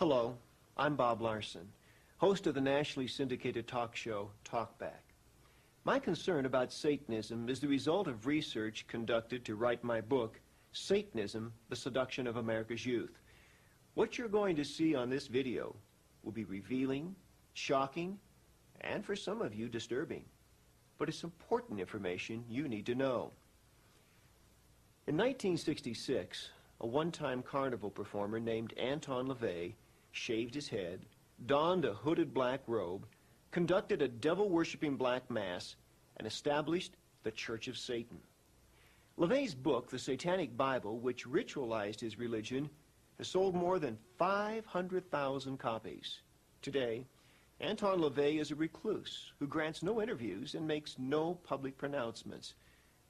Hello, I'm Bob Larson, host of the nationally syndicated talk show Talkback. My concern about Satanism is the result of research conducted to write my book, Satanism, The Seduction of America's Youth. What you're going to see on this video will be revealing, shocking, and for some of you, disturbing. But it's important information you need to know. In 1966, a one-time carnival performer named Anton LaVey shaved his head, donned a hooded black robe, conducted a devil-worshipping black mass, and established the Church of Satan. LaVey's book, The Satanic Bible, which ritualized his religion, has sold more than 500,000 copies. Today, Anton LaVey is a recluse who grants no interviews and makes no public pronouncements.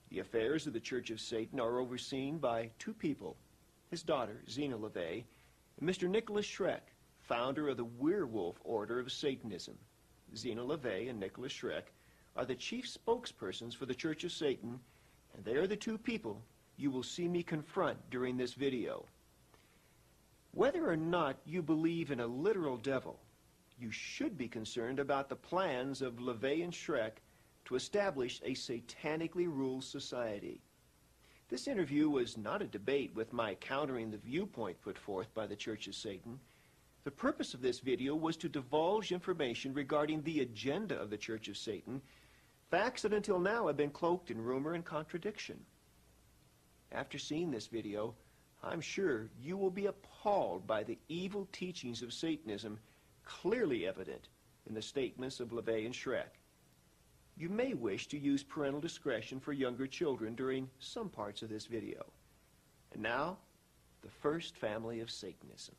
The affairs of the Church of Satan are overseen by two people, his daughter, Zeena LaVey, and Mr. Nikolas Schreck, founder of the Werewolf Order of Satanism. Zeena LaVey and Nikolas Schreck are the chief spokespersons for the Church of Satan, and they are the two people you will see me confront during this video. Whether or not you believe in a literal devil, you should be concerned about the plans of LaVey and Schreck to establish a satanically ruled society. This interview was not a debate with my countering the viewpoint put forth by the Church of Satan. The purpose of this video was to divulge information regarding the agenda of the Church of Satan, facts that until now have been cloaked in rumor and contradiction. After seeing this video, I'm sure you will be appalled by the evil teachings of Satanism clearly evident in the statements of LaVey and Schreck. You may wish to use parental discretion for younger children during some parts of this video. And now, the first family of Satanism.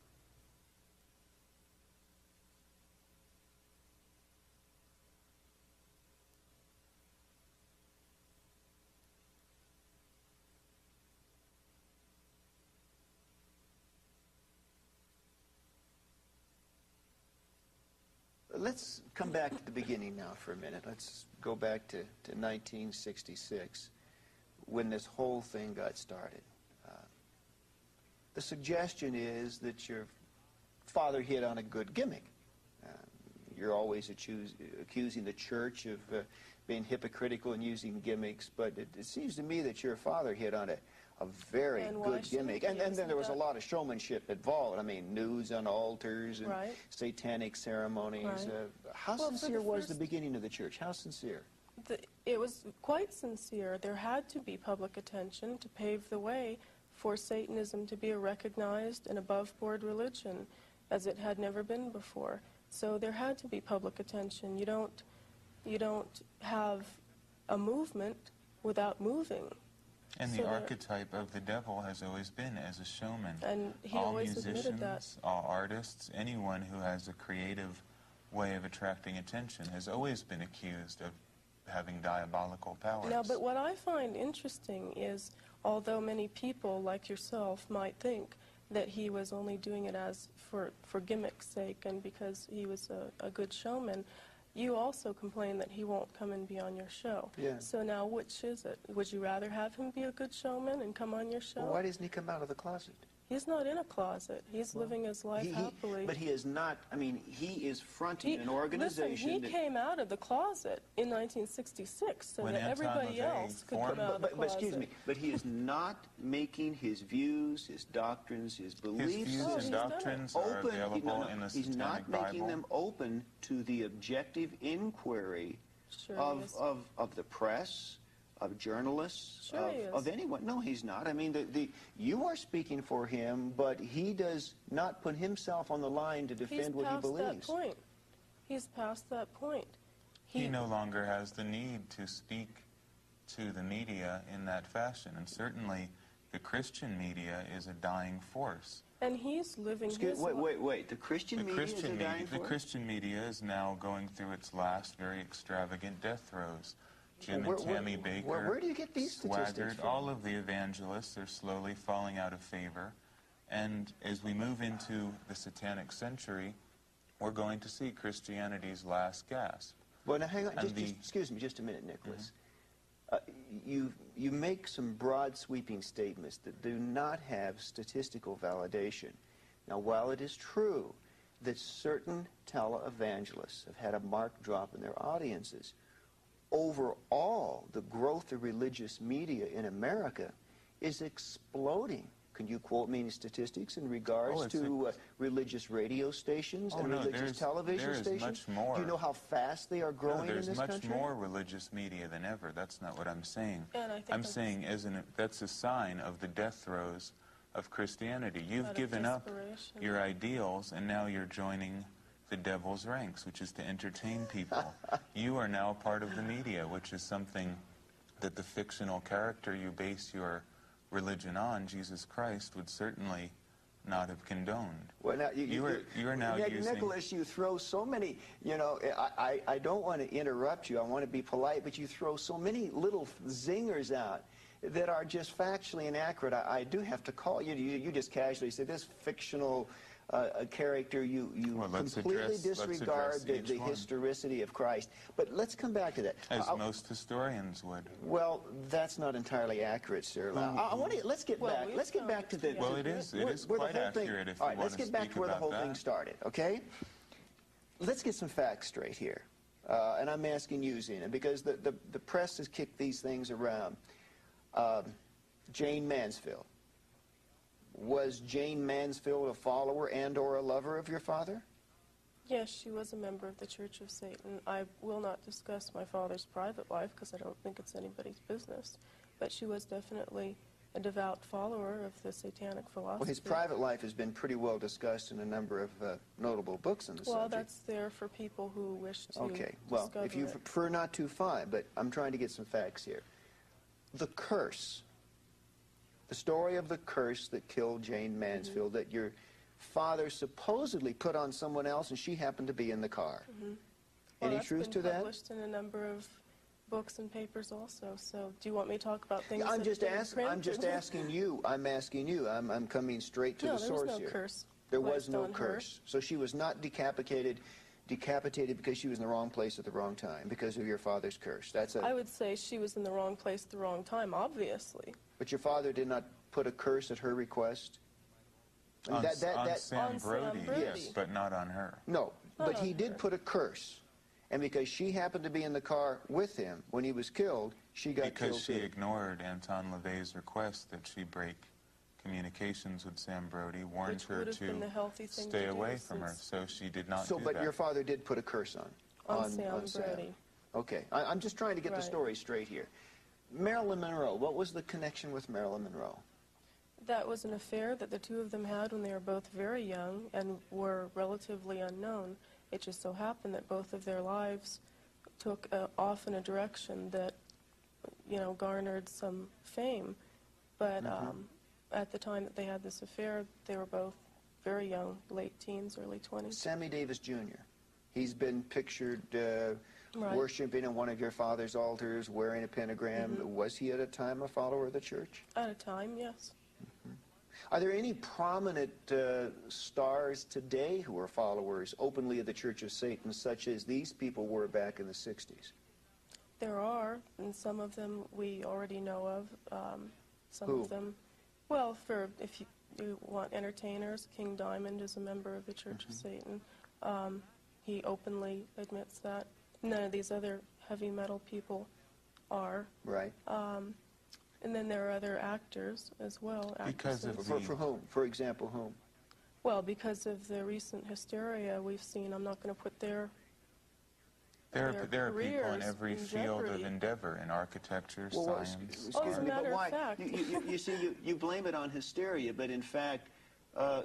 Let's come back to the beginning now for a minute. Let's go back to 1966 when this whole thing got started. The suggestion is that your father hit on a good gimmick. You're always accusing the church of being hypocritical and using gimmicks, but it seems to me that your father hit on a very good gimmick. And then there was a lot of showmanship involved. I mean, nudes on altars and satanic ceremonies. Right. How sincere was the beginning of the church? How sincere? It was quite sincere. There had to be public attention to pave the way for Satanism to be a recognized and above-board religion, as it had never been before. So there had to be public attention. You don't have a movement without moving. And the archetype of the devil has always been as a showman. And he all always musicians, admitted that. all artists, anyone who has a creative way of attracting attention has always been accused of having diabolical powers. Now, but what I find interesting is, although many people like yourself might think that he was only doing it as for gimmick's sake and because he was a good showman, you also complain that he won't come and be on your show. Yeah. So now, which is it? Would you rather have him be a good showman and come on your show? Well, why doesn't he come out of the closet? He's not in a closet. He's living his life happily. But he is not, I mean, he is fronting an organization. Listen, he came out of the closet in 1966 so When that Anton everybody LaVey else could come out of the closet. But excuse me, but he is not making his views, his doctrines, his beliefs. His views and doctrines are available in the Satanic He's not making Bible. them open to the objective inquiry of the press, of journalists, of anyone. No, he's not. I mean, you are speaking for him, but he does not put himself on the line to defend what he believes. He's past that point. He's past that point. He no longer has the need to speak to the media in that fashion, and certainly the Christian media is a dying force. And he's living his life. Wait. The Christian media is a dying force? The Christian media is now going through its last very extravagant death throes. Jim and Tammy Baker, where do you get these statistics from? All of the evangelists are slowly falling out of favor. And as we move into the Satanic century, we're going to see Christianity's last gasp. Well, now hang on. Excuse me just a minute, Nicholas. You make some broad sweeping statements that do not have statistical validation. Now, while it is true that certain televangelists have had a marked drop in their audiences. Overall, the growth of religious media in America is exploding. Can you quote me any statistics in regards to religious radio stations and religious television stations? Much more. Do you know how fast they are growing in this country? There's much more religious media than ever. That's not what I'm saying. And I think I'm saying that's a sign of the death throes of Christianity. You've given up your ideals, and now you're joining the devil's ranks, which is to entertain people. You are now part of the media, which is something that the fictional character you base your religion on, Jesus Christ, would certainly not have condoned. Well, now you are now using... Nikolas, you throw so many, you know, I don't want to interrupt you, I want to be polite, but you throw so many little zingers out that are just factually inaccurate. I do have to call you. You just casually say this fictional character, you completely disregard the historicity of Christ. But let's come back to that. As most historians would. Well, that's not entirely accurate, sir. Let's get back. Let's get back to the. Well, it is quite accurate if you want to speak about that. Let's get back to where the whole thing started. Okay. Let's get some facts straight here, and I'm asking you, Zeena, because the press has kicked these things around. Jane Mansfield. Was Jane Mansfield a follower and or a lover of your father? Yes, she was a member of the Church of Satan. I will not discuss my father's private life because I don't think it's anybody's business. But she was definitely a devout follower of the satanic philosophy. Well, his private life has been pretty well discussed in a number of notable books on the subject. Well, that's there for people who wish to Okay, well, if you prefer not to, fine, but I'm trying to get some facts here. The curse, the story of the curse that killed Jane Mansfield, that your father supposedly put on someone else and she happened to be in the car. Well, Any truth to that? That's been published in a number of books and papers also. So do you want me to talk about things I'm just asking you. I'm asking you. I'm coming straight to the source here. No, there was no curse. There was no curse. So she was not decapitated because she was in the wrong place at the wrong time because of your father's curse. I would say she was in the wrong place at the wrong time, obviously. But your father did not put a curse at her request? On Sam Brody, yes, but not on her. No, but he did put a curse. And because she happened to be in the car with him when he was killed, she got killed. Because she ignored Anton LaVey's request that she break communications with Sam Brody, warned her to stay away from her, so she did not do that. But your father did put a curse on Sam Brody. Okay, I'm just trying to get the story straight here. Marilyn Monroe, what was the connection with Marilyn Monroe? That was an affair that the two of them had when they were both very young and were relatively unknown. It just so happened that both of their lives took off in a direction that, you know, garnered some fame. But at the time that they had this affair, they were both very young, late teens, early 20s. Sammy Davis Jr., he's been pictured worshiping in one of your father's altars, wearing a pentagram. Was he at a time a follower of the church? At a time, yes. Are there any prominent stars today who are followers openly of the Church of Satan, such as these people were back in the 60s? There are, and some of them we already know of. Some Who? of them, well, if you want entertainers, King Diamond is a member of the Church of Satan. He openly admits that. None of these other heavy metal people are. Right. And then there are other actors as well. Because of for whom? For example, whom? Well, because of the recent hysteria we've seen, I'm not going to put their There are people in every in field jeopardy. of endeavor, in architecture, science. Excuse me, but why? Fact. You see, you blame it on hysteria, but in fact,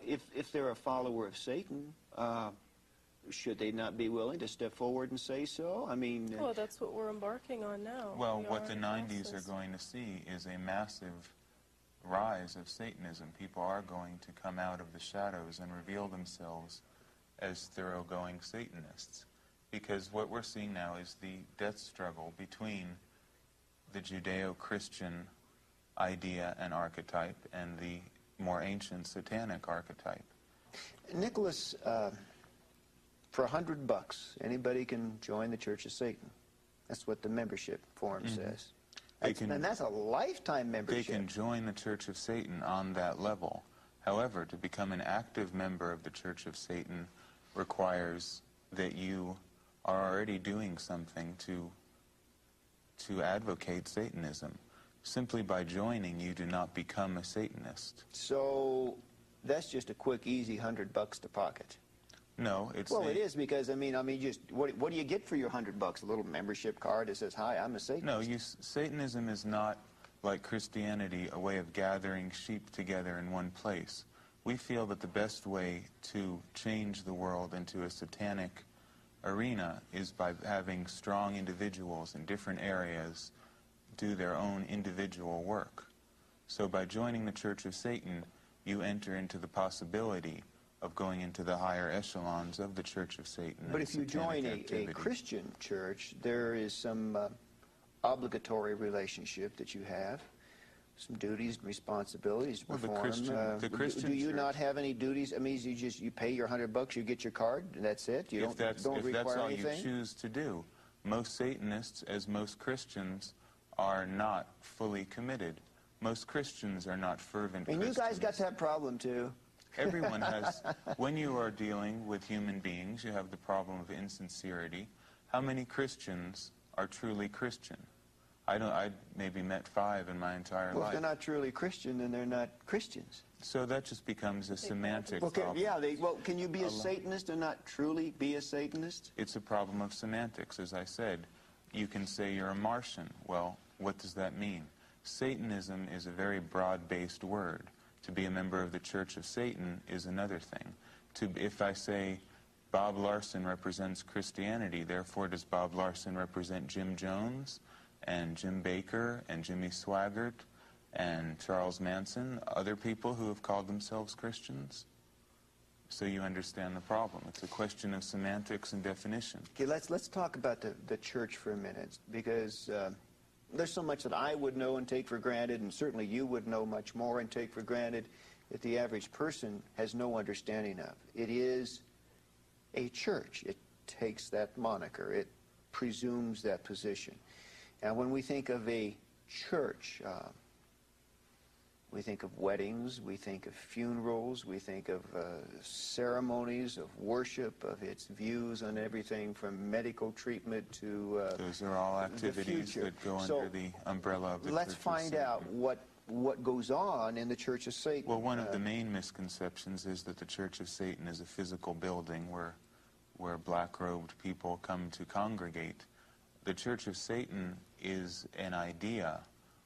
if they're a follower of Satan, should they not be willing to step forward and say so? I mean... Well, that's what we're embarking on now. Well, what the 90s are going to see is a massive rise of Satanism. People are going to come out of the shadows and reveal themselves as thoroughgoing Satanists. Because what we're seeing now is the death struggle between the Judeo-Christian idea and archetype and the more ancient satanic archetype. Nikolas, for $100, anybody can join the Church of Satan. That's what the membership form says. And that's a lifetime membership. They can join the Church of Satan on that level. However, to become an active member of the Church of Satan requires that you are already doing something to advocate Satanism. Simply by joining, you do not become a Satanist. So that's just a quick, easy $100 to pocket. No, it's well, it is, because I mean, just what do you get for your $100? A little membership card that says, "Hi, I'm a Satanist." No, Satanism is not like Christianity, a way of gathering sheep together in one place. We feel that the best way to change the world into a satanic arena is by having strong individuals in different areas do their own individual work. So by joining the Church of Satan, you enter into the possibility of going into the higher echelons of the Church of Satan. But if you join a Christian church, there is some obligatory relationship that you have, some duties and responsibilities to perform. The Christian do you church, not have any duties? I mean, you pay your $100, you get your card, and that's it? You don't require anything? If that's all you choose to do. Most Satanists, as most Christians, are not fully committed. Most Christians are not fervent Christians. And you guys got that problem, too. Everyone has. When you are dealing with human beings, you have the problem of insincerity. How many Christians are truly Christian? I maybe met 5 in my entire life. Well, if they're not truly Christian, then they're not Christians. So that just becomes a semantic problem. Yeah, well, can you be a Satanist and not truly be a Satanist? It's a problem of semantics, as I said. You can say you're a Martian. Well, what does that mean? Satanism is a very broad-based word. To be a member of the Church of Satan is another thing. If I say Bob Larson represents Christianity, therefore does Bob Larson represent Jim Jones and Jim Baker and Jimmy Swaggart and Charles Manson, other people who have called themselves Christians? So you understand the problem. It's a question of semantics and definition. Okay, let's talk about the church for a minute, because there's so much that I would know and take for granted, and certainly you would know much more and take for granted, that the average person has no understanding of. It is a church. It takes that moniker. It presumes that position. And when we think of a church, we think of weddings, we think of funerals, we think of ceremonies of worship, of its views on everything from medical treatment to those are all activities that go under the umbrella of the Church of Satan. Let's find out what goes on in the Church of Satan. Well, one of the main misconceptions is that the Church of Satan is a physical building where black-robed people come to congregate. The Church of Satan is an idea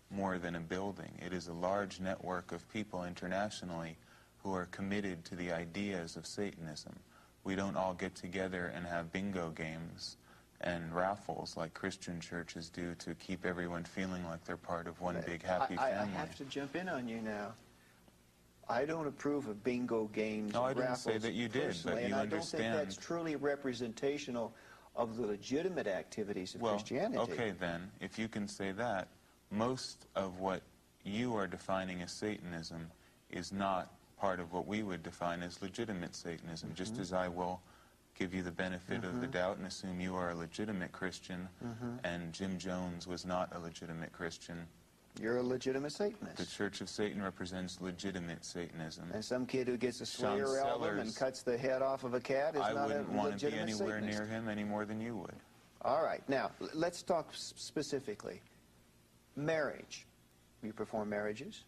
more than a building. It is a large network of people internationally who are committed to the ideas of Satanism. We don't all get together and have bingo games and raffles like Christian churches do to keep everyone feeling like they're part of one big happy family. I have to jump in on you now. I don't approve of bingo games and raffles. No, I didn't say that you did, but you understand. And I don't think that's truly representational of the legitimate activities of Christianity. Okay, then, if you can say that, most of what you are defining as Satanism is not part of what we would define as legitimate Satanism, just as I will give you the benefit of the doubt and assume you are a legitimate Christian and Jim Jones was not a legitimate Christian. You're a legitimate Satanist. The Church of Satan represents legitimate Satanism. And some kid who gets a Slayer album and cuts the head off of a cat is not a legitimate Satanist. I wouldn't want to be anywhere near him any more than you would. All right. Now, let's talk specifically. Marriage. You perform marriages?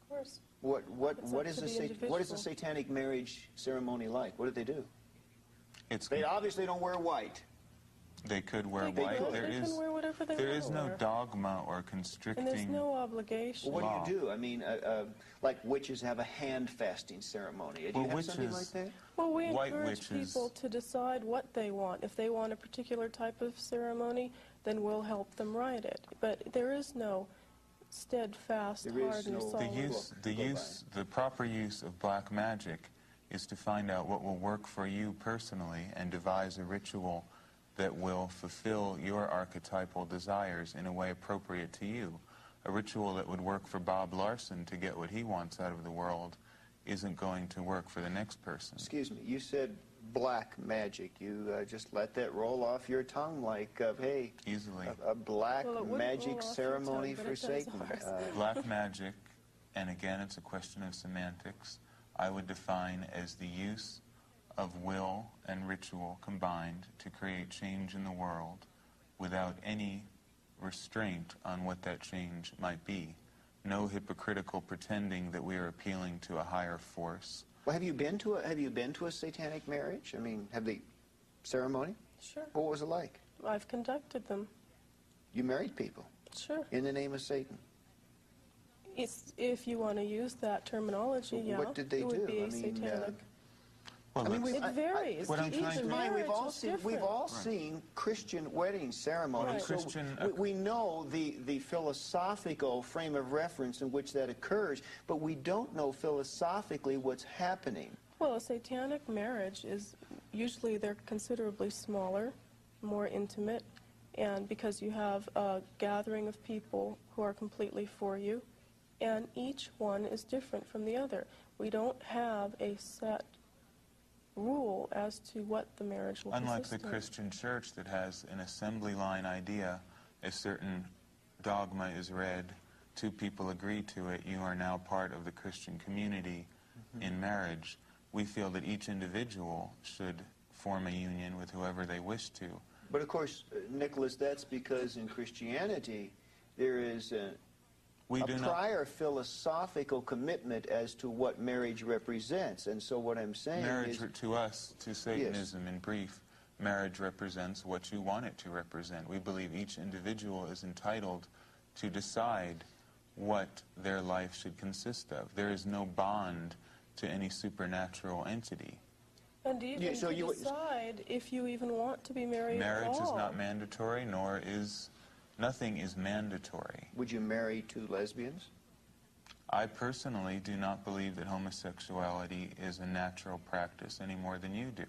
Of course. What is the satanic marriage ceremony like? What do they do? They obviously don't wear white. They could wear white. They can wear whatever they want. There is no dogma or constricting. And there's no obligation. Well, what do you do? I mean, like witches have a hand fasting ceremony. Do you have something like that? Well, we encourage people to decide what they want. If they want a particular type of ceremony, then we'll help them write it. But there is no steadfast, hard and solid. The proper use of black magic is to find out what will work for you personally and devise a ritual that will fulfill your archetypal desires in a way appropriate to you. A ritual that would work for Bob Larson to get what he wants out of the world isn't going to work for the next person. Excuse me, you said black magic. You just let that roll off your tongue like, hey, easily. A black magic ceremony for Satan. Black magic, and again, it's a question of semantics, I would define as the use of will and ritual combined to create change in the world without any restraint on what that change might be. No hypocritical pretending that we are appealing to a higher force. Well, have you been to a satanic marriage? I mean, have the ceremony? Sure. What was it like? I've conducted them. You married people Sure. in the name of Satan. If you want to use that terminology, yeah. What did they it would do? be I mean, satanic. Well, It varies. what I'm Each trying to- marriage We've all is seen different. seen Christian wedding ceremonies. Right. So we know the philosophical frame of reference in which that occurs, but we don't know philosophically what's happening. Well, a satanic marriage is usually they're considerably smaller, more intimate, and because you have a gathering of people who are completely for you, and each one is different from the other. We don't have a set rule as to what the marriage will Unlike the consist of. Christian church that has an assembly line idea, a certain dogma is read, two people agree to it, you are now part of the Christian community in marriage. We feel that each individual should form a union with whoever they wish to. But of course, Nikolas, that's because in Christianity there is a prior philosophical commitment as to what marriage represents. And so what I'm saying Marriage, is... to us, to Satanism in brief, marriage represents what you want it to represent. We believe each individual is entitled to decide what their life should consist of. There is no bond to any supernatural entity. And even so to you- decide if you even want to be married at all. Marriage is not mandatory, nor is... Nothing is mandatory. Would you marry two lesbians? I personally do not believe that homosexuality is a natural practice any more than you do.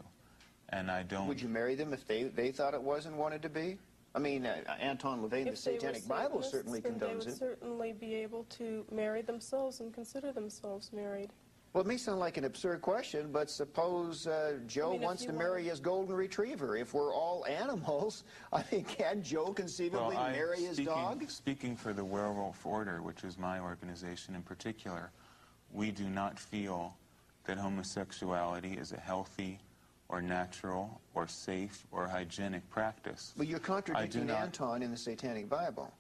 And I don't... Would you marry them if they thought it was and wanted to be? I mean, Anton LaVey, the If they were Satanic Bible Satanists, certainly then condones they it. would certainly be able to marry themselves and consider themselves married. Well, it may sound like an absurd question, but suppose Joe I mean, if wants you to want- marry his golden retriever. If we're all animals, I mean, can Joe conceivably marry his dog? Speaking for the Werewolf Order, which is my organization in particular, we do not feel that homosexuality is a healthy or natural or safe or hygienic practice. But you're contradicting not- Anton in the Satanic Bible.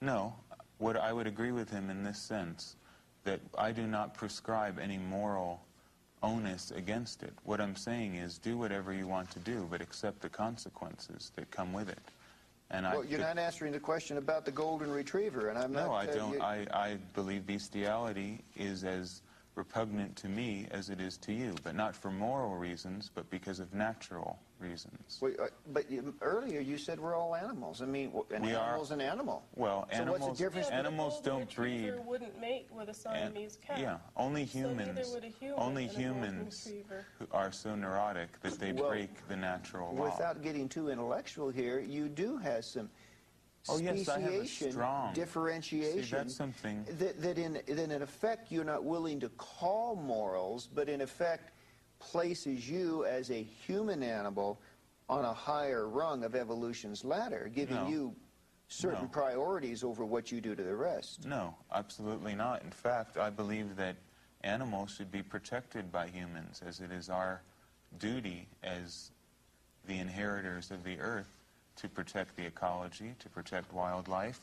No. What I would agree with him in this sense, that I do not prescribe any moral onus against it. What I'm saying is do whatever you want to do, but accept the consequences that come with it. And Well, you're not answering the question about the golden retriever, and I'm not... No, I don't. I believe bestiality is as repugnant to me as it is to you, but not for moral reasons, but because of natural reasons. But earlier you said we're all animals. I mean, an We are- animal's an animal. Well, So what's the difference? Yeah, but a animals golden don't breed. retriever wouldn't mate with a Siamese cat. Yeah, only So neither humans. would a human Only and a golden humans retriever. who are so neurotic that they Well, break the natural law. Without getting too intellectual here, you do have some Oh, yes, I have a speciation, strong... differentiation, See, that's something... that in effect you're not willing to call morals, but in effect places you as a human animal on a higher rung of evolution's ladder, giving No. you certain No. priorities over what you do to the rest. No, absolutely not. In fact, I believe that animals should be protected by humans, as it is our duty as the inheritors of the earth to protect the ecology, to protect wildlife,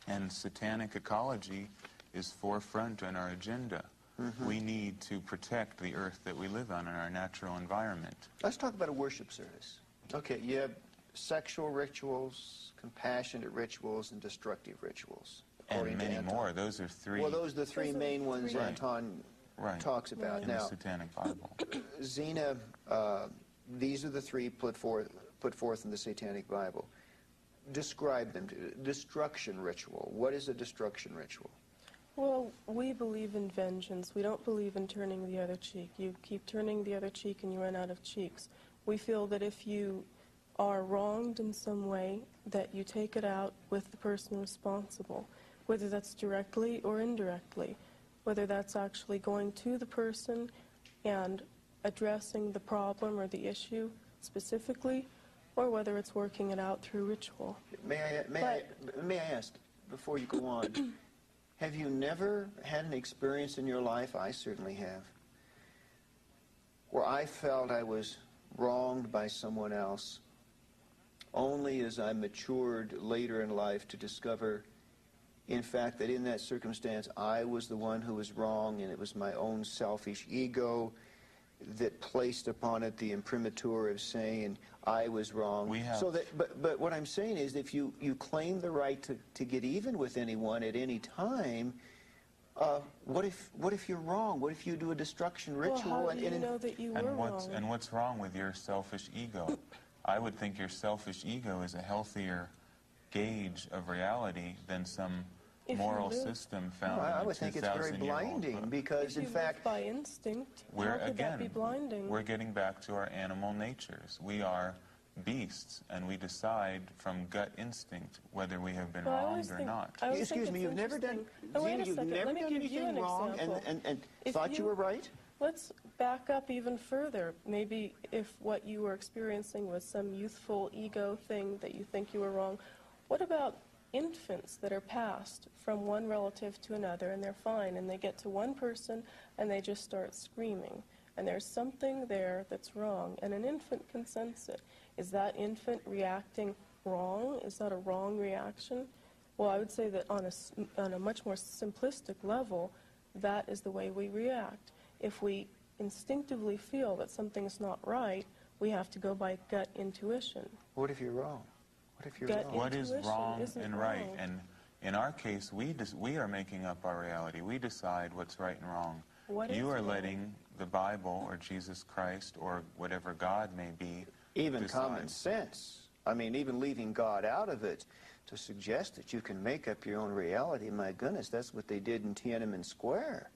and satanic ecology is forefront on our agenda. We need to protect the earth that we live on and our natural environment. Let's talk about a worship service. Okay, you have sexual rituals, compassionate rituals, and destructive rituals. And according to many Anton. more. Those are three Well, those are the three Those are main ones three. Anton Right. talks about. in the Now, Satanic Bible. Zeena, these are the three put forth in the Satanic Bible. Describe them. Destruction ritual. What is a destruction ritual? Well, we believe in vengeance. We don't believe in turning the other cheek. You keep turning the other cheek and you run out of cheeks. We feel that if you are wronged in some way, that you take it out with the person responsible, whether that's directly or indirectly, whether that's actually going to the person and addressing the problem or the issue specifically, or whether it's working it out through ritual. May I ask, before you go on, have you never had an experience in your life, I certainly have, where I felt I was wronged by someone else, only as I matured later in life to discover, in fact, that in that circumstance I was the one who was wrong, and it was my own selfish ego that placed upon it the imprimatur of saying I was wrong. So that, but what I'm saying is, if you claim the right to get even with anyone at any time, what if you're wrong? What if you do a destruction ritual? Well, how do you know that you were wrong? And what's wrong with your selfish ego? I would think your selfish ego is a healthier gauge of reality than some moral system found I in would think it's very blinding, because in fact, by instinct, how could that be blinding? We're getting back to our animal natures. We are beasts, and we decide from gut instinct whether we have been wronged or not. Excuse me, you've never done, Zeena, you've never done anything wrong and thought you were right? Let's back up even further. Maybe if what you were experiencing was some youthful ego thing that you think you were wrong, what about infants that are passed from one relative to another, and they're fine, and they get to one person and they just start screaming, and there's something there that's wrong, and an infant can sense it. Is that infant reacting wrong? Is that a wrong reaction? Well, I would say that on a much more simplistic level, that is the way we react. If we instinctively feel that something's not right, we have to go by gut intuition. What if you're wrong? What if you're wrong? What is wrong and right? And in our case, we are making up our reality. We decide what's right and wrong. You are letting the Bible or Jesus Christ or whatever God may be even decide. Common sense. I mean, even leaving God out of it, to suggest that you can make up your own reality, my goodness, that's what they did in Tiananmen Square.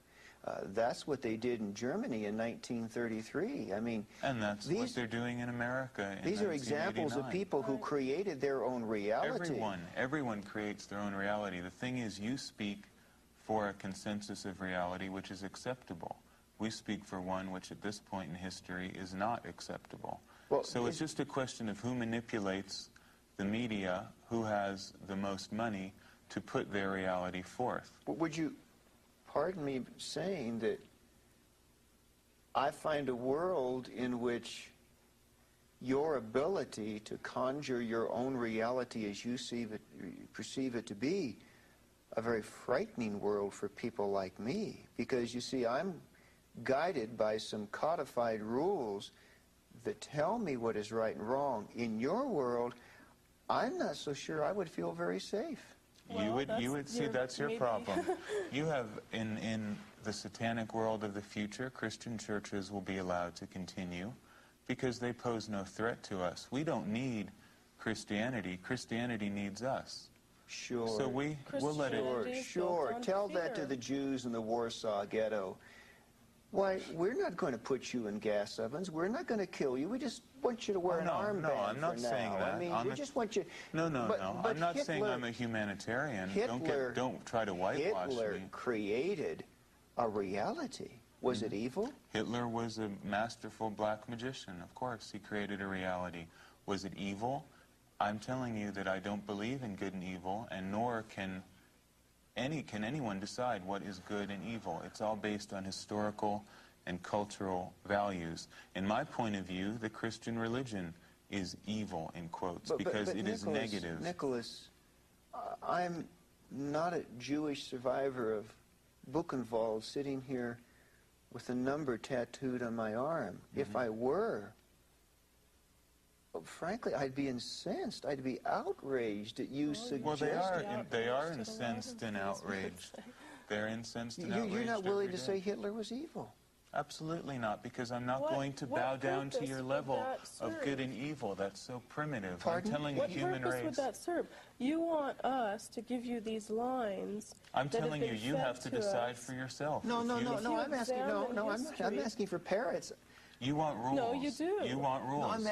That's what they did in Germany in 1933. I mean, and that's what they're doing in America in These are examples of people who created their own reality. Everyone creates their own reality. The thing is, you speak for a consensus of reality which is acceptable. We speak for one which at this point in history is not acceptable. Well, so it's just a question of who manipulates the media, who has the most money to put their reality forth. Would you pardon me saying that I find a world in which your ability to conjure your own reality as you perceive it to be a very frightening world for people like me, because you see, I'm guided by some codified rules that tell me what is right and wrong. In your world, I'm not so sure I would feel very safe. Well, you would see that's your problem. You have, in the satanic world of the future, Christian churches will be allowed to continue because they pose no threat to us. We don't need Christianity. Christianity needs us. Sure. So we'll let it... Sure. Tell that to the Jews in the Warsaw Ghetto. Why, we're not going to put you in gas ovens. We're not going to kill you. We just want you to wear an armband. No, I'm not saying that. I mean, we just want you... No. I'm not saying I'm a humanitarian. Don't try to whitewash me. Hitler created a reality. Was it evil? Hitler was a masterful black magician. Of course, he created a reality. Was it evil? I'm telling you that I don't believe in good and evil, and nor can anyone decide what is good and evil. It's all based on historical and cultural values. In my point of view, the Christian religion is evil, in quotes, because it is negative. Nikolas, I'm not a Jewish survivor of Buchenwald sitting here with a number tattooed on my arm. If I were, well, frankly, I'd be incensed. I'd be outraged that you suggested... Well, they are incensed and outraged. They're incensed and outraged. You're not willing to say Hitler was evil? Absolutely not, because I'm not going to bow down to your level of good and evil. That's so primitive. Pardon? I'm telling the human race... What purpose would that serve? You want us to give you these lines... I'm telling you, you have to decide for yourself. No, I'm asking for parrots. You want rules. No, you do. You want rules. No, I'm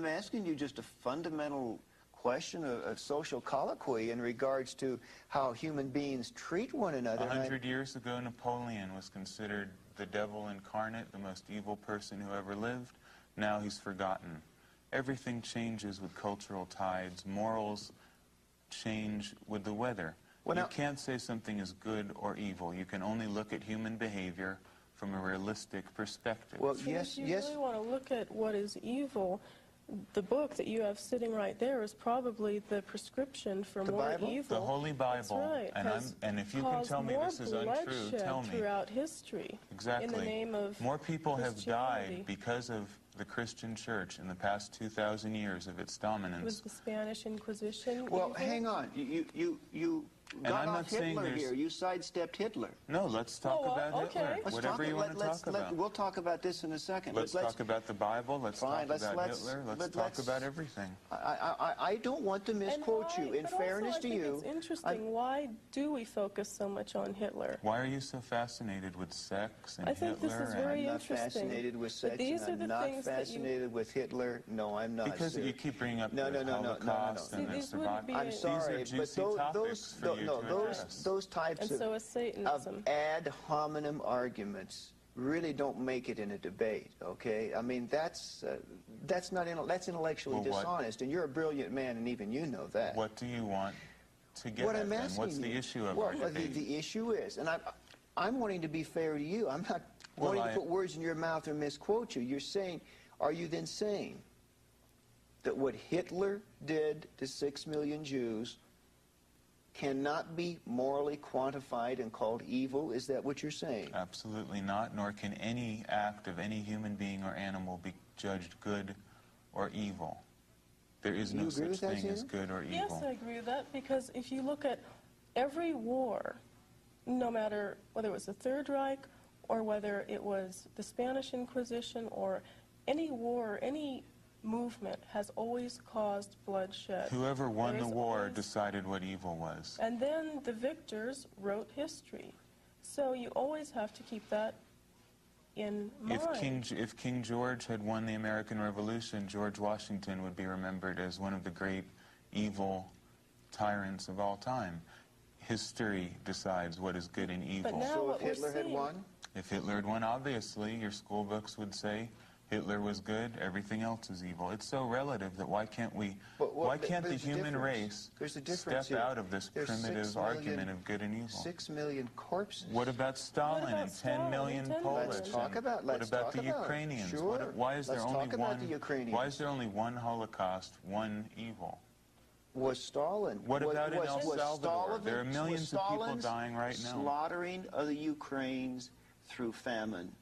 asking you just a fundamental question of social colloquy in regards to how human beings treat one another. 100 years ago, Napoleon was considered the devil incarnate, the most evil person who ever lived. Now he's forgotten. Everything changes with cultural tides. Morals change with the weather. You can't say something is good or evil. You can only look at human behavior from a realistic perspective. Well, So yes, if you really want to look at what is evil, the book that you have sitting right there is probably the prescription for The more Bible? evil. The Holy Bible. That's right. And if you can tell me this is untrue, tell me. Throughout history. Exactly. In the name of more people have Christianity. died because of the Christian church in the past 2,000 years of its dominance. Was the Spanish Inquisition Well, evil? hang on. You And got I'm off not saying Hitler there's- here. You sidestepped Hitler. No, let's talk about okay. Hitler. Let's Whatever you want to talk about. We'll talk about this in a second. Let's talk about the Bible. Let's Fine, talk about let's- Hitler. Let's let- talk let's- about everything. I don't want to And misquote why- you. In but fairness also, to I think you, it's interesting. Why do we focus so much on Hitler? Why are you so fascinated with sex and I think Hitler? this is very I'm not interesting. fascinated with But sex, these and are I'm the not things that you- fascinated with Hitler. No, I'm not. Because sir. you keep bringing up No, the no, no, no, no, no, Holocaust no. and See, the these wouldn't survival. be I'm a- sorry, These are but juicy topics for you to address. those types And of, so is Satanism. ad hominem arguments really don't make it in a debate. Okay, I mean that's that's intellectually Well, what- dishonest, and you're a brilliant man, and even you know that. What do you want to get What at I'm then? asking What's the you- issue of well, our debate? the issue is, and I'm wanting to be fair to you. I'm not Well, wanting to put words in your mouth or misquote you. You're saying, are you then saying that what Hitler did to 6 million Jews cannot be morally quantified and called evil? Is that what you're saying? Absolutely not, nor can any act of any human being or animal be judged good or evil. There is You no agree such with that, thing as Zeena? good or Yes, evil. I agree with that, because if you look at every war, no matter whether it was the Third Reich or whether it was the Spanish Inquisition or any war, any movement has always caused bloodshed. Whoever won There the is war always- decided what evil was. And then the victors wrote history. So you always have to keep that in mind. If King George had won the American Revolution, George Washington would be remembered as one of the great evil tyrants of all time. History decides what is good and evil. But now So what if Hitler we're had seeing, won, If Hitler had won, obviously, your school books would say Hitler was good, everything else is evil. It's so relative that why can't we, But what- why can't the there's a human difference. race There's a difference step here. out of this There's 6 primitive million argument of good and evil? 6 million corpses. What about Stalin What about and 10 Stalin million and 10 Polish? million? Let's talk about- What let's about talk the about it. Ukrainians? Sure. Why is there Let's only talk about one? the Ukrainians. Why is there only one Holocaust, one evil? Was Stalin? What about in El was Salvador? Stalin- There are millions was of people Stalin's dying right now. slaughtering of the Ukrainians through famine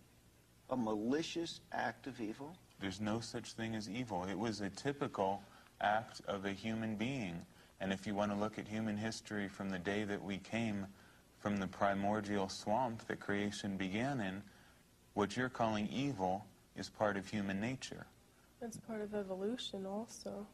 a malicious act of evil? There's no such thing as evil. It was a typical act of a human being. And if you want to look at human history from the day that we came from the primordial swamp that creation began in, what you're calling evil is part of human nature. it's part of evolution also.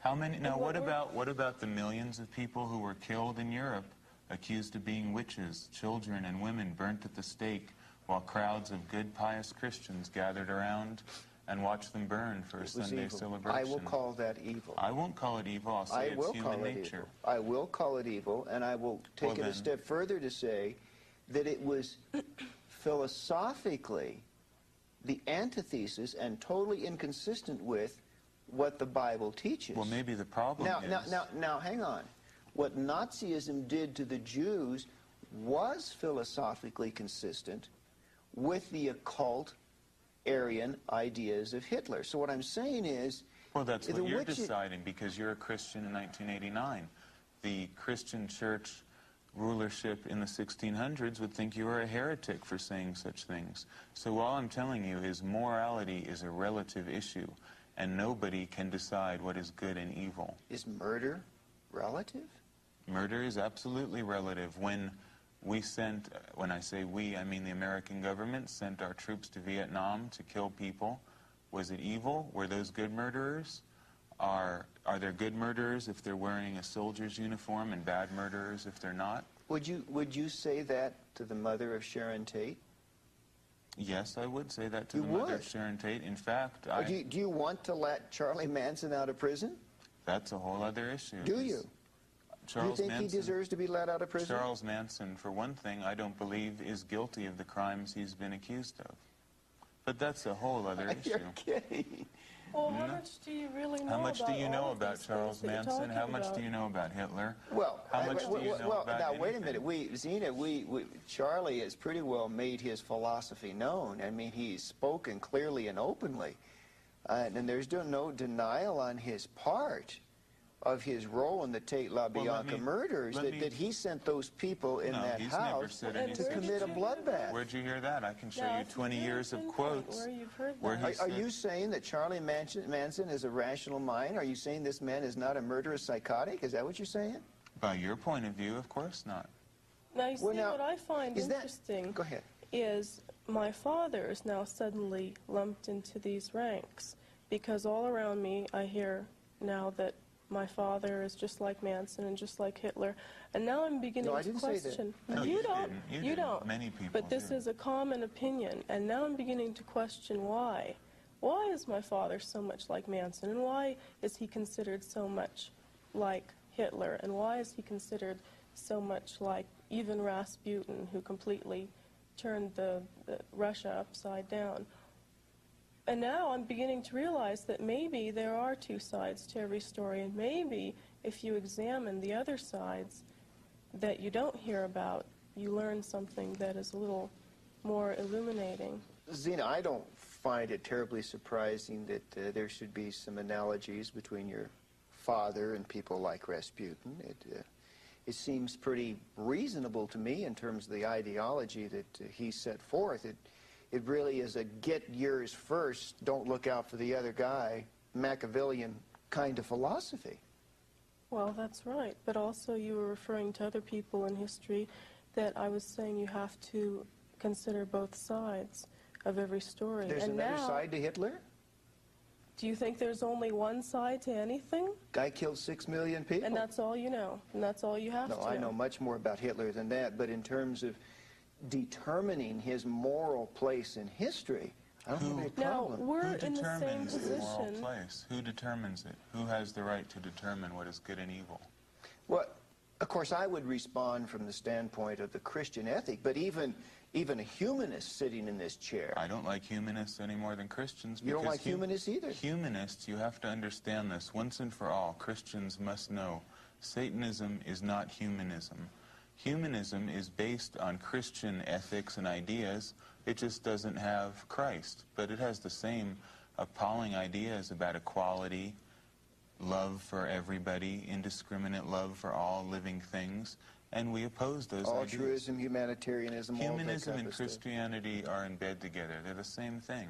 How many? Now, what what about the millions of people who were killed in Europe, accused of being witches, children and women burnt at the stake, while crowds of good, pious Christians gathered around and watched them burn for a It was Sunday evil. celebration? I will call that evil. I won't call it evil. I'll say I it's will human call it nature. evil. I will call it evil, and I will take Well, it a then- step further to say that it was philosophically the antithesis and totally inconsistent with what the Bible teaches. Well, maybe the problem is... Now, hang on. What Nazism did to the Jews was philosophically consistent with the occult Aryan ideas of Hitler. So what I'm saying is... Well, that's the what you're witches- deciding because you're a Christian in 1989. The Christian church rulership in the 1600s would think you were a heretic for saying such things. So all I'm telling you is morality is a relative issue, and nobody can decide what is good and evil. Is murder relative? Murder is absolutely relative. When we sent, when I say we, I mean the American government sent our troops to Vietnam to kill people. Was it evil? Were those good murderers? Are there good murderers if they're wearing a soldier's uniform and bad murderers if they're not? Would you say that to the mother of Sharon Tate? Yes, I would say that to You the mother would? of Sharon Tate. In fact, Or do you want to let Charlie Manson out of prison? that's a whole other issue. Do you? Charles Do you think Manson, he deserves to be let out of prison? Charles Manson, for one thing, I don't believe is guilty of the crimes he's been accused of. But that's a whole other issue. You're kidding. Well, how much do you really know How much about do you know all of about these Charles things that you're Manson? How talking much about? do you know about Hitler? Well, How much do you know about now, wait a anything? minute. Zeena, Charlie has pretty well made his philosophy known. I mean, he's spoken clearly and openly. And there's no denial on his part of his role in the Tate LaBianca murders, that he sent those people in that house to commit a bloodbath. Where'd you hear that? I can show you 20 years of quotes. Where you've heard where that. Are you saying that Charlie Manson is a rational mind? Are you saying this man is not a murderous psychotic? Is that what you're saying? By your point of view, of course not. Now, you see, what I find interesting Go ahead. is my father is now suddenly lumped into these ranks, because all around me I hear now that my father is just like Manson and just like Hitler, and now I'm beginning to question. No, you didn't. don't. Many people But this is a common opinion, and now I'm beginning to question why. Why is my father so much like Manson, and why is he considered so much like Hitler, and why is he considered so much like even Rasputin, who completely turned the Russia upside down? And now I'm beginning to realize that maybe there are two sides to every story, and maybe if you examine the other sides that you don't hear about, you learn something that is a little more illuminating. Zeena, I don't find it terribly surprising that there should be some analogies between your father and people like Rasputin. It seems pretty reasonable to me in terms of the ideology that he set forth. It really is a get yours first, don't look out for the other guy, Machiavellian kind of philosophy. Well, that's right. But also you were referring to other people in history that I was saying you have to consider both sides of every story. There's another side to Hitler? Do you think there's only one side to anything? Guy killed 6 million people. And that's all you know, and that's all you have to know. No, I know much more about Hitler than that, but in terms of determining his moral place in history, I don't have any problem. Now, we're in the same Who determines the moral position. place? Who determines it? Who has the right to determine what is good and evil? Well, of course, I would respond from the standpoint of the Christian ethic, but even a humanist sitting in this chair. I don't like humanists any more than Christians. You don't like humanists either? Humanists, you have to understand this once and for all. Christians must know Satanism is not humanism. Humanism is based on Christian ethics and ideas. It just doesn't have Christ, but it has the same appalling ideas about equality, love for everybody, indiscriminate love for all living things, and we oppose those ideas. Altruism, humanitarianism, Humanism and Christianity are in bed together. They're the same thing.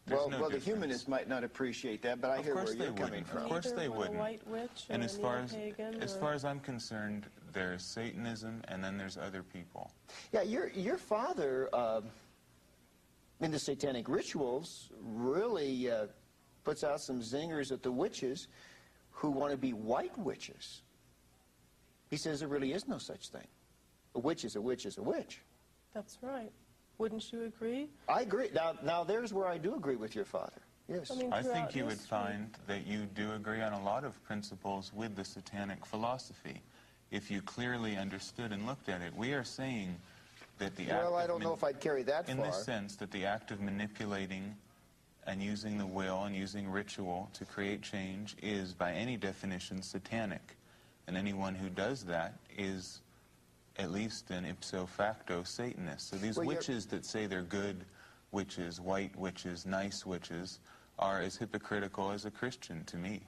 Well, the humanists might not appreciate that, but I hear where you're coming from. Of course they wouldn't. A white witch And or as far as I'm concerned, there's Satanism and then there's other people. Yeah, your father in the satanic rituals really puts out some zingers at the witches who want to be white witches. He says there really is no such thing. A witch is a witch is a witch. That's right. Wouldn't you agree? I agree. Now there's where I do agree with your father. Yes. I think you would find that you do agree on a lot of principles with the satanic philosophy, if you clearly understood and looked at it. We are saying that the act I don't know if I'd carry that far. In the sense that the act of manipulating and using the will and using ritual to create change is, by any definition, satanic. And anyone who does that is at least an ipso facto Satanist. So these witches that say they're good witches, white witches, nice witches, are as hypocritical as a Christian to me.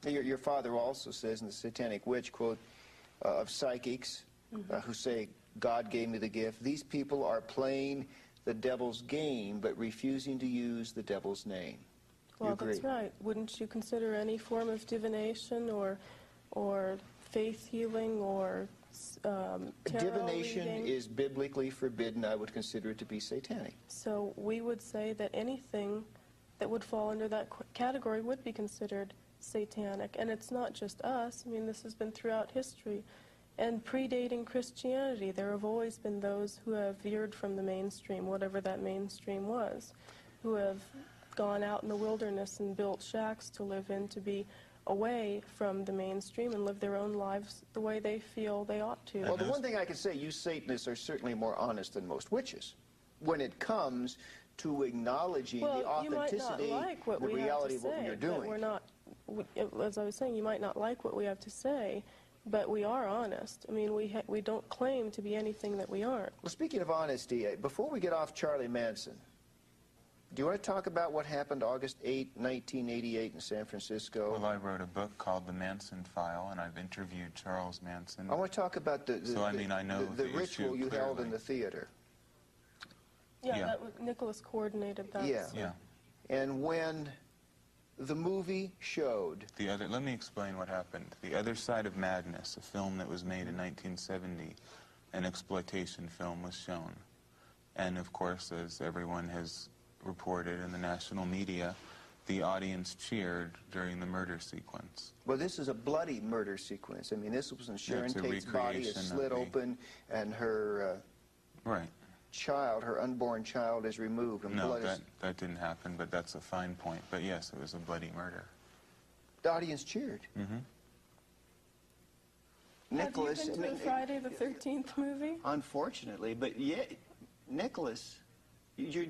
Your father also says in the Satanic Witch, quote, of psychics who say, God gave me the gift, these people are playing the devil's game but refusing to use the devil's name. Well, that's right. Wouldn't you consider any form of divination or faith healing or divination reading is biblically forbidden. I would consider it to be satanic. So we would say that anything that would fall under that category would be considered satanic. And it's not just us. I mean, this has been throughout history. And predating Christianity, there have always been those who have veered from the mainstream, whatever that mainstream was, who have gone out in the wilderness and built shacks to live in, to be away from the mainstream and live their own lives the way they feel they ought to. Well, the one thing I can say, you Satanists are certainly more honest than most witches when it comes to acknowledging the authenticity, the reality of what you're doing. We're not, as I was saying, you might not like what we have to say, but we are honest. I mean, we don't claim to be anything that we aren't. Well, speaking of honesty, before we get off Charlie Manson, do you want to talk about what happened August 8, 1988 in San Francisco? Well, I wrote a book called The Manson File, and I've interviewed Charles Manson. I want to talk about the ritual you held in the theater. Yeah. Nikolas coordinated that. Yeah. So. Yeah. And when the movie showed... Let me explain what happened. The Other Side of Madness, a film that was made in 1970, an exploitation film, was shown. And, of course, as everyone has reported in the national media, the audience cheered during the murder sequence. Well, this is a bloody murder sequence. I mean, this was when Sharon Tate's body is slit open and her child, her unborn child, is removed. And no, that didn't happen, but that's a fine point. But yes, it was a bloody murder. The audience cheered. Mm-hmm. Nikolas, have you been to a Friday the 13th movie? Unfortunately, but yet, Nikolas, you're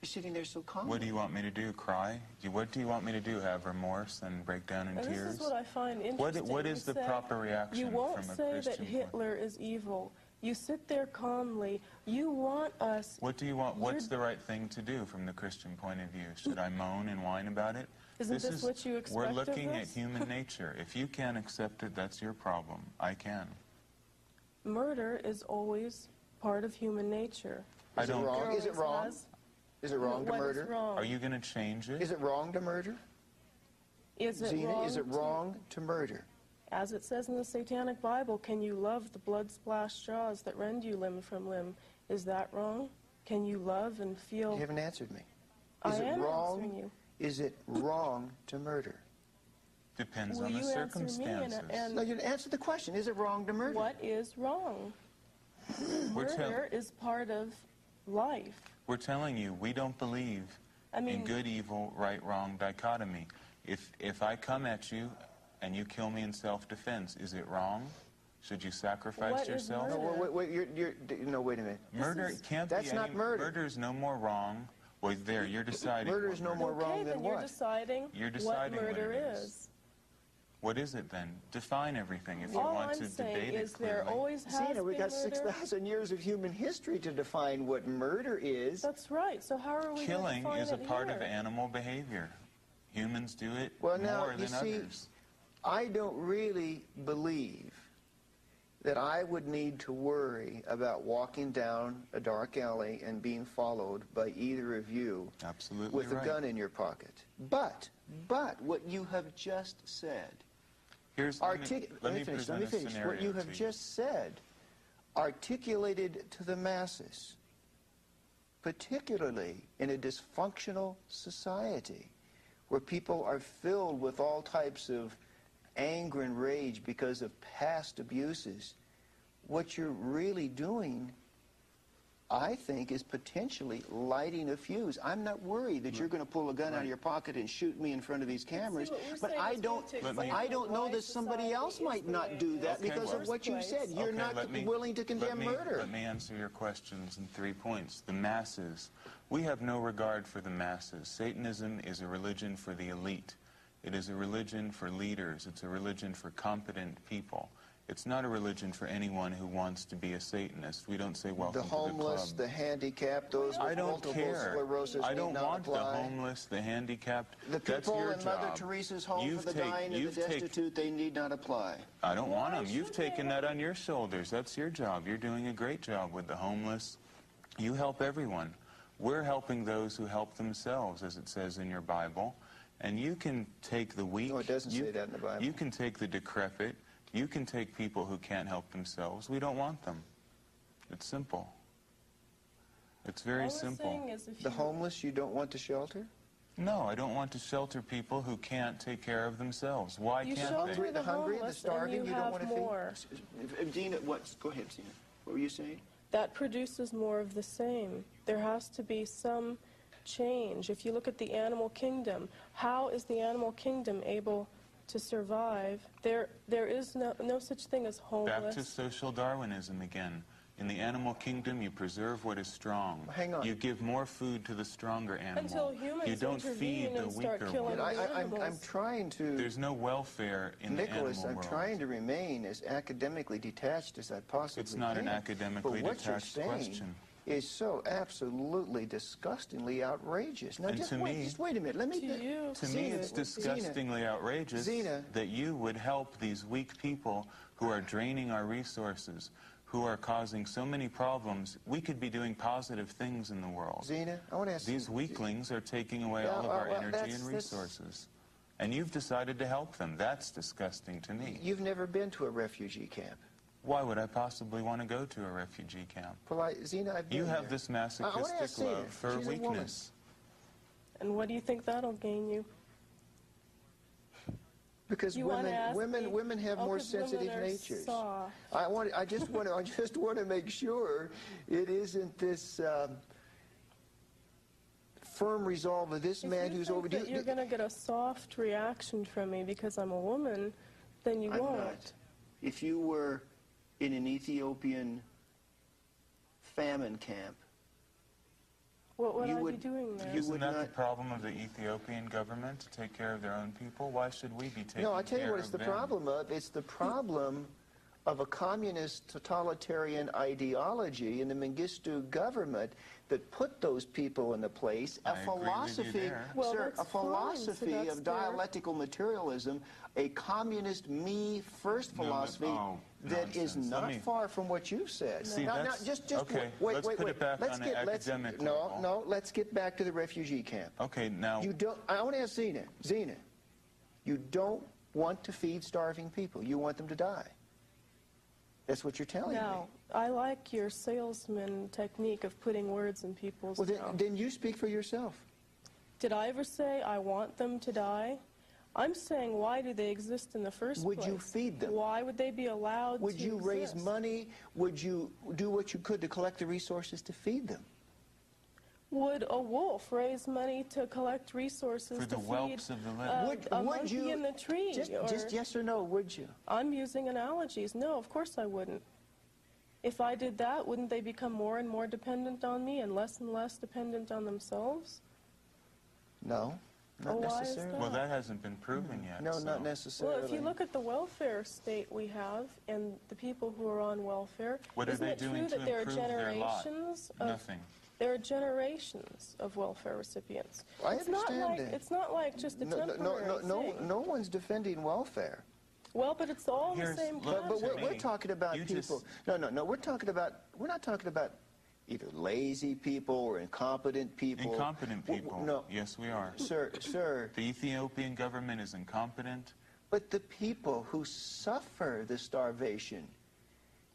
sitting there so calm. What do you want me to do? Cry? What do you want me to do? Have remorse and break down in tears? This is what I find interesting. What is the proper reaction from a Christian? You won't say that Hitler is evil. You sit there calmly. You want us... What do you want? What's the right thing to do from the Christian point of view? Should I moan and whine about it? Isn't this what you expect We're of looking at us? human nature. If you can't accept it, that's your problem. I can. Murder is always part of human nature. Is it wrong? Is it wrong? Is it wrong to murder? Wrong? Are you going to change it? Is it wrong to murder? Zeena, is it wrong to murder? As it says in the Satanic Bible, can you love the blood-splashed straws that rend you limb from limb? Is that wrong? Can you love and feel... You haven't answered me. I am answering you. Is it wrong to murder? Depends on the circumstances. No, you answer the question. Is it wrong to murder? What is wrong? Murder is part of life. We're telling you, we don't believe in good, evil, right, wrong dichotomy. If I come at you and you kill me in self-defense, is it wrong? Should you sacrifice yourself? No, wait a minute. Murder can't be That's not murder. Murder is no more wrong. Well, there, you're deciding. Murder is no more wrong than what? You're deciding what murder is. What is it then? Define everything if you want to debate it clearly. There always has Zeena, we been got 6,000 years of human history to define what murder is. That's right. So how are we Killing going to define is a part here? of animal behavior. Humans do it more than others. I don't really believe that I would need to worry about walking down a dark alley and being followed by either of you with a gun in your pocket. But what you have just said, let me finish. What you have just said, articulated to the masses, particularly in a dysfunctional society where people are filled with all types of anger and rage because of past abuses, what you're really doing, I think, is potentially lighting a fuse. I'm not worried that you're going to pull a gun out of your pocket and shoot me in front of these cameras, but I don't know that somebody else might not do that because of what you said. You're not willing to condemn murder. Let me answer your questions in 3 points. The masses. We have no regard for the masses. Satanism is a religion for the elite. It is a religion for leaders. It's a religion for competent people. It's not a religion for anyone who wants to be a Satanist. We don't say welcome to the club. The homeless, the handicapped, those with multiple sclerosis I don't want apply. the homeless, the handicapped. The people in Mother Teresa's home for the dying and the destitute, they need not apply. I don't want them. You've taken that on your shoulders. That's your job. You're doing a great job with the homeless. You help everyone. We're helping those who help themselves, as it says in your Bible. And you can take the weak. No, it doesn't say that in the Bible. You can take the decrepit. You can take people who can't help themselves. We don't want them. It's simple. It's very simple. The homeless you don't want to shelter? No, I don't want to shelter people who can't take care of themselves. Why can't they? The hungry, the starving, you don't want to more. feed? Zeena, go ahead, Zeena. What were you saying? That produces more of the same. There has to be some change. If you look at the animal kingdom, how is the animal kingdom able to survive? There is no such thing as homeless. Back to social Darwinism again. In the animal kingdom, you preserve what is strong. Hang on. You give more food to the stronger animal. Until humans you don't feed intervene the and start weaker killing one. the animals. I'm trying to... There's no welfare in the animal Nicholas, I'm world. trying to remain as academically detached as I possibly can. It's not an academically but detached what you're saying question. is so absolutely disgustingly outrageous. Now, And just to wait, me- just wait a minute. Let me... To me, it's disgustingly outrageous Zeena. that you would help these weak people who are draining our resources, who are causing so many problems. We could be doing positive things in the world. Zeena, I want to ask These you... weaklings are taking away all of our energy and resources. And you've decided to help them. That's disgusting to me. You've never been to a refugee camp. Why would I possibly want to go to a refugee camp? Well, Zeena, I've been You have there. this I wanna ask masochistic Zeena. love for She's a woman. weakness. And what do you think that'll gain you? Because You wanna ask me? women have more 'Cause women sensitive are natures. soft. I just want to make sure it isn't this firm resolve of this man who's over. If you think that you're going to get a soft reaction from me because I'm a woman, then you I'm won't. not. If you were in an Ethiopian famine camp, What would You I would- be doing there? you Isn't would that the not- problem of the Ethiopian government, to take care of their own people? Why should we be taking no, I tell you care what it's of the them? problem of. It's the problem of a communist totalitarian ideology in the Mengistu government that put those people in the place. I agree with you there. Well, sir, that's a philosophy fine, so of that's fair. dialectical materialism, a communist me-first No, but- philosophy oh, that is nonsense. Let not me- far from what you've said. See, now, that's- just okay, wait, let's wait, put wait. it back let's on get, an let's, academic no, level. no, let's get back to the refugee camp. Okay, now... You don't. I want to ask Zeena. Zeena, you don't want to feed starving people. You want them to die. That's what you're telling No, me. I like your salesman technique of putting words in people's Well, mouth. then you speak for yourself. Did I ever say I want them to die? I'm saying, why do they exist in the first place? Would you feed them? Why would they be allowed Would to you raise exist? money? Would you do what you could to collect the resources to feed them? Would a wolf raise money to collect resources For to the feed whelps of the living. a monkey in the tree? Just yes or no, would you? I'm using analogies. No, of course I wouldn't. If I did that, wouldn't they become more and more dependent on me and less dependent on themselves? No, not Why is necessarily. that? Well, that hasn't been proven yet. No, so. not necessarily. Well, if you look at the welfare state we have and the people who are on welfare, What are isn't they it doing true to that there are improve their lot? generations of Nothing. there are generations of welfare recipients? I It's not understand like that. it's not like just a temporary thing. No one's defending welfare. Well, but it's all the Here's- same look, But concept. we're talking about You people. just- No. We're not talking about either lazy people or incompetent people. Incompetent people. No, Yes, we are. sir. The Ethiopian government is incompetent. But the people who suffer the starvation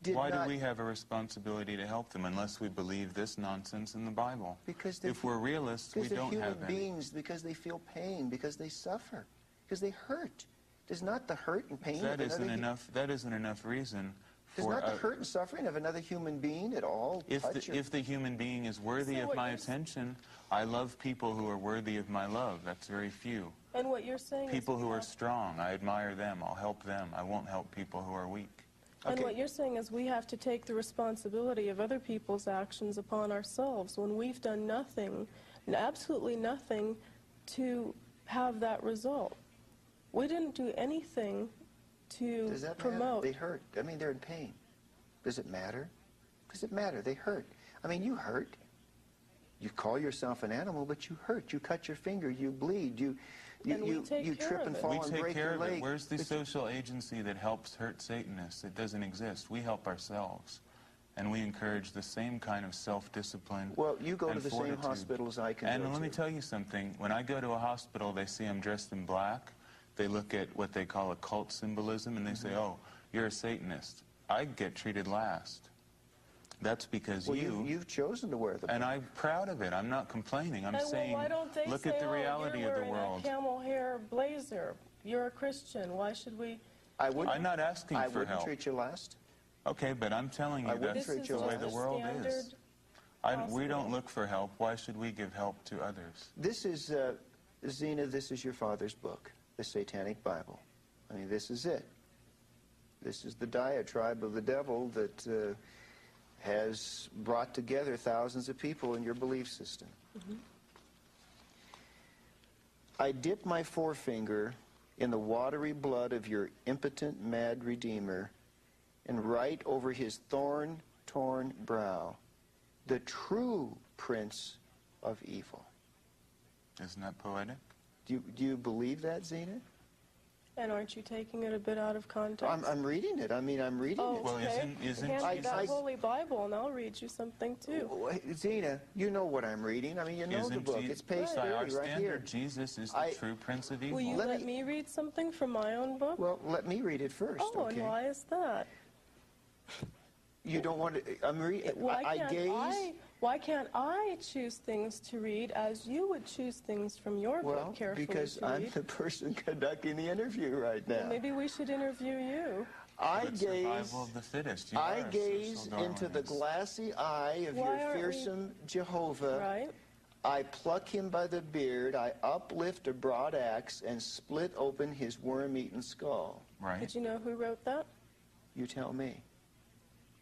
did Why not. do we have a responsibility to help them unless we believe this nonsense in the Bible? Because they if we're realists, we because they're don't human have any. beings. Because they feel pain. Because they suffer. Because they hurt. Does not the hurt and pain That of isn't another enough. That isn't enough reason does for not the hurt and suffering of another human being at all touch if the human being is worthy So of what my you're attention. I love people who are worthy of my love. That's very few. And what you're saying People is who we are have- strong, I admire them. I'll help them. I won't help people who are weak. And Okay. what you're saying is we have to take the responsibility of other people's actions upon ourselves when we've done nothing, absolutely nothing, to have that result. We didn't do anything to Does that promote. matter? They hurt. I mean, they're in pain. Does it matter? Does it matter? They hurt. I mean, you hurt. You call yourself an animal, but you hurt. You cut your finger. You bleed. You And we take care trip of and it. fall We and take break care your of leg. it. Where's the But social agency that helps hurt Satanists? It doesn't exist. We help ourselves. And we encourage the same kind of self-discipline. Well, you go to and the same fortitude. hospitals I can And go let me to. tell you something. When I go to a hospital, they see I'm dressed in black. They look at what they call occult symbolism, and they say, oh, you're a Satanist. I get treated last. That's because Well, you've chosen to wear the and I'm proud of it. I'm not complaining. I'm And saying, why don't they look say, at the reality you're of the wearing world. a camel hair blazer. You're a Christian. Why should we? I wouldn't, I'm not asking I for wouldn't help. treat you last. Okay, but I'm telling I you wouldn't that's treat you the way like the that. world is. Standard We don't hospital. look for help. Why should we give help to others? This is, Zeena, this is your father's book, the Satanic Bible. I mean, this is it. This is the diatribe of the devil that has brought together thousands of people in your belief system. I dip my forefinger in the watery blood of your impotent, mad Redeemer and write over his thorn-torn brow, the true Prince of Evil. Isn't that poetic? Do you believe that, Zeena? And aren't you taking it a bit out of context? I'm reading it. I mean, I'm reading Oh, it. Well, okay. isn't Hand me Jesus- that Holy Bible, and I'll read you something, too. Zeena, you know what I'm reading. I mean, you know the Isn't book. Je- It's page By our 30 right here. standard, Jesus is the true Prince of Evil. Will you let me read something from my own book? Well, let me read it first, Oh, okay? and why is that? You don't want to... I'm reading... Why can't I choose things to read as you would choose things from your book carefully because to I'm read? the person conducting the interview right now. Well, maybe we should interview you. But survival of the fittest. You I are a gaze social into the Darwinist. glassy eye of Why your aren't we- fearsome Jehovah. Right? I pluck him by the beard, I uplift a broad axe, and split open his worm-eaten skull. Right. Did you know who wrote that? You tell me.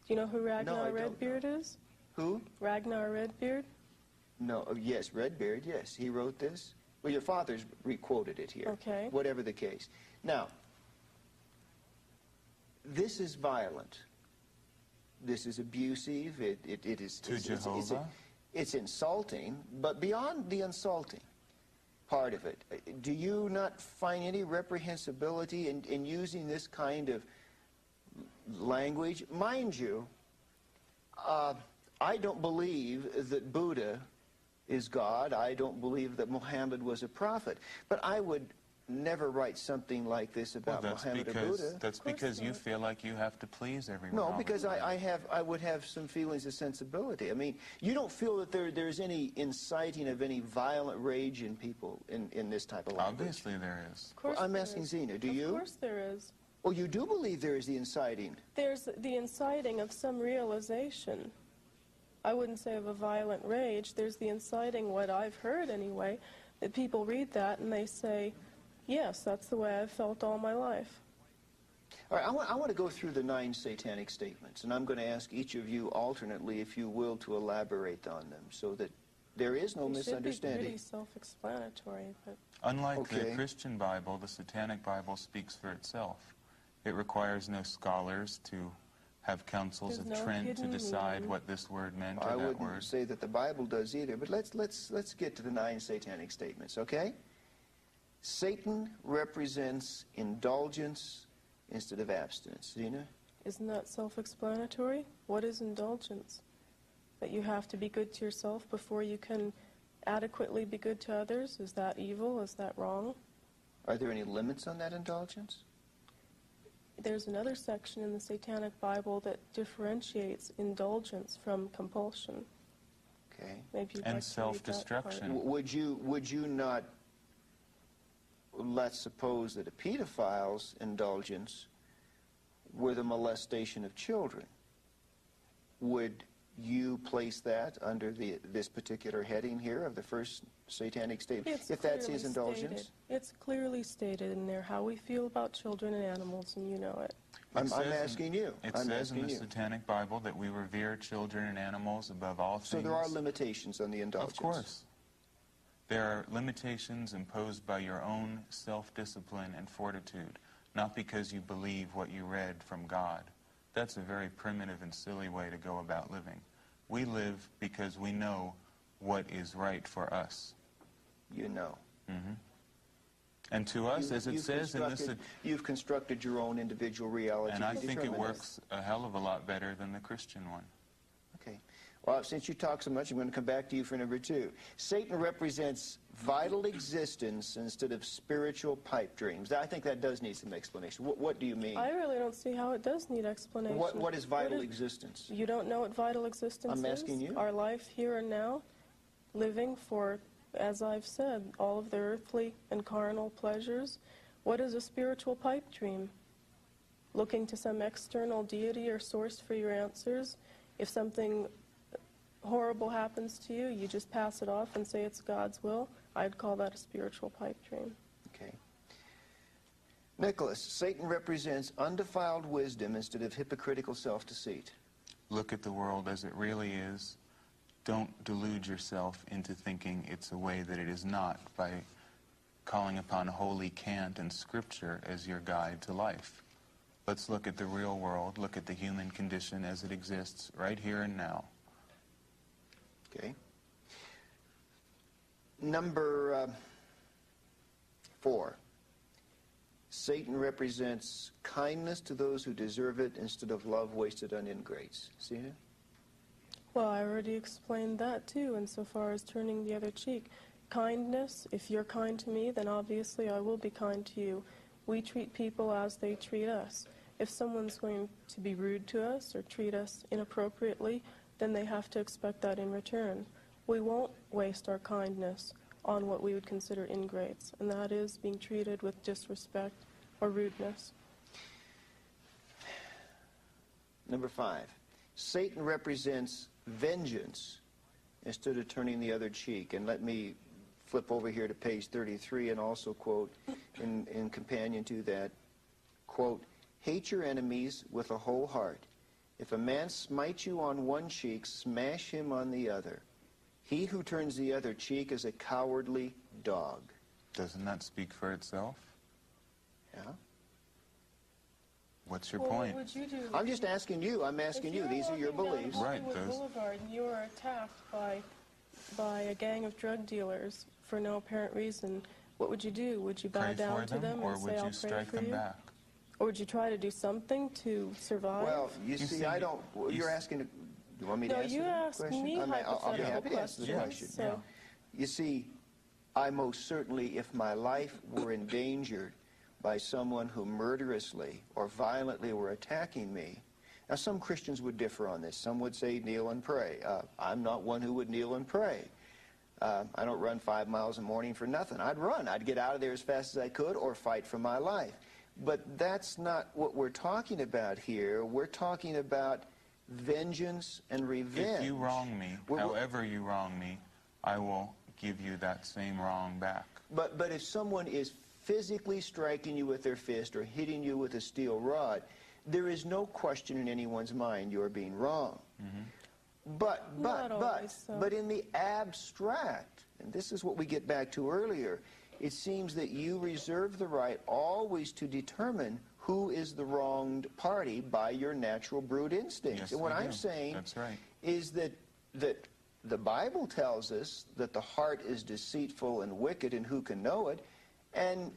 Do you know who I Ragnar don't Redbeard is? Who? Ragnar Redbeard? No, yes, Redbeard, yes. He wrote this. Well, your father's re-quoted it here. Okay. Whatever the case. Now, this is violent. This is abusive. It is... To Jehovah? It's insulting, but beyond the insulting part of it, do you not find any reprehensibility in using this kind of language? Mind you, I don't believe that Buddha is God. I don't believe that Muhammad was a prophet. But I would never write something like this about Muhammad or Buddha. That's because you feel like you have to please everyone. No, all the because time. I would have some feelings of sensibility. I mean, you don't feel that there's any inciting of any violent rage in people in this type of language? Obviously there is. Of course I'm there asking is. Zeena, do you? Of course there is. Oh, you do believe there is the inciting? There's the inciting of some realization. I wouldn't say of a violent rage. There's the inciting, what I've heard anyway, that people read that and they say, yes, that's the way I've felt all my life. All right, I want to go through the 9 satanic statements, and I'm going to ask each of you alternately, if you will, to elaborate on them so that there is no It should be misunderstanding. pretty self-explanatory, but Unlike the Okay. Christian Bible, the Satanic Bible speaks for itself. It requires no scholars to have councils There's of no Trent to hidden decide meaning. what this word meant or I that wouldn't word. say that the Bible does either, but let's get to the 9 satanic statements, okay? Satan represents indulgence instead of abstinence. Zeena? isn't that self-explanatory? What is indulgence? That you have to be good to yourself before you can adequately be good to others? Is that evil? Is that wrong? Are there any limits on that indulgence? There's another section in the Satanic Bible that differentiates indulgence from compulsion. Okay. Maybe you'd And like to read that self-destruction. part. Would you not, let's suppose that a pedophile's indulgence were the molestation of children, would you place that under this particular heading here of the first satanic statement, It's if that's his clearly indulgence? stated. It's clearly stated in there how we feel about children and animals, and you know it. I'm It says in- asking you. It I'm says in asking the you. Satanic Bible that we revere children and animals above all things. So there are limitations on the indulgence. Of course. There are limitations imposed by your own self-discipline and fortitude, not because you believe what you read from God. That's a very primitive and silly way to go about living. We live because we know what is right for us. You know. And to us, as it says in this... You've constructed your own individual reality. And I to think it determine works a hell of a lot better than the Christian one. Okay. Well, since you talk so much, I'm going to come back to you for number 2. Satan represents vital existence instead of spiritual pipe dreams. I think that does need some explanation. What do you mean? I really don't see how it does need explanation. What is vital existence? You don't know what vital existence is? I'm asking you. Our life here and now, living for, as I've said, all of the earthly and carnal pleasures. What is a spiritual pipe dream? Looking to some external deity or source for your answers. If something horrible happens to you, you just pass it off and say it's God's will. I'd call that a spiritual pipe dream. Okay. Nikolas, Satan represents undefiled wisdom instead of hypocritical self-deceit. Look at the world as it really is. Don't delude yourself into thinking it's a way that it is not by calling upon holy cant and scripture as your guide to life. Let's look at the real world, look at the human condition as it exists right here and now. Okay. Number 4. Satan represents kindness to those who deserve it instead of love wasted on ingrates. See it? Well, I already explained that too, insofar as turning the other cheek. Kindness, if you're kind to me, then obviously I will be kind to you. We treat people as they treat us. If someone's going to be rude to us or treat us inappropriately, then they have to expect that in return. We won't waste our kindness on what we would consider ingrates, and that is being treated with disrespect or rudeness. Number 5. Satan represents vengeance instead of turning the other cheek. And let me flip over here to page 33 and also quote in companion to that, quote, "Hate your enemies with a whole heart. If a man smite you on one cheek, smash him on the other. He who turns the other cheek is a cowardly dog." Doesn't that speak for itself? Yeah. What's your Well, point? what would you do? I'm just asking you. I'm asking you. These are your beliefs. Right, Hollywood those- Boulevard, and you are attacked by a gang of drug dealers for no apparent reason. What would you do? Would you bow Pray down for to them or and would say, "I'll you pray strike for them you"? back? Or would you try to do something to survive? Well, you You see, see, I don't. You're asking. You want me to No, answer you the asked question? me I'll be hypothetical happy to answer the questions, question. so You see, I most certainly, if my life were endangered by someone who murderously or violently were attacking me, now some Christians would differ on this. Some would say kneel and pray. I'm not one who would kneel and pray. I don't run 5 miles a morning for nothing. I'd run. I'd get out of there as fast as I could or fight for my life. But that's not what we're talking about here. We're talking about vengeance and revenge. If you wrong me, however you wrong me, I will give you that same wrong back. But if someone is physically striking you with their fist or hitting you with a steel rod, there is no question in anyone's mind you're being wrong. Mm-hmm. But in the abstract, and this is what we get back to earlier, it seems that you reserve the right always to determine who is the wronged party by your natural brute instincts. Yes, and what I I'm do. saying That's right. is that the Bible tells us that the heart is deceitful and wicked, and who can know it? And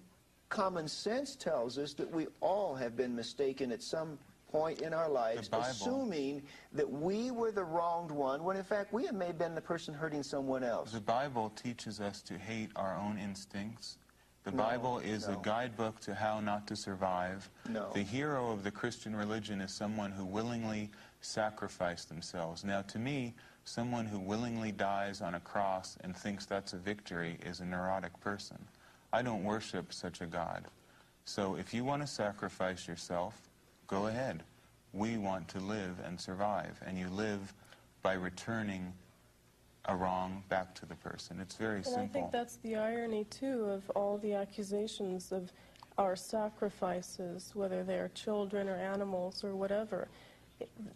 common sense tells us that we all have been mistaken at some point in our lives, assuming that we were the wronged one, when in fact we may have been the person hurting someone else. The Bible teaches us to hate our own instincts. The Bible is a guidebook to how not to survive. No. The hero of the Christian religion is someone who willingly sacrificed themselves. Now, to me, someone who willingly dies on a cross and thinks that's a victory is a neurotic person. I don't worship such a God. So if you want to sacrifice yourself, go ahead. We want to live and survive, and you live by returning a wrong back to the person. It's very simple. And I think that's the irony, too, of all the accusations of our sacrifices, whether they are children or animals or whatever.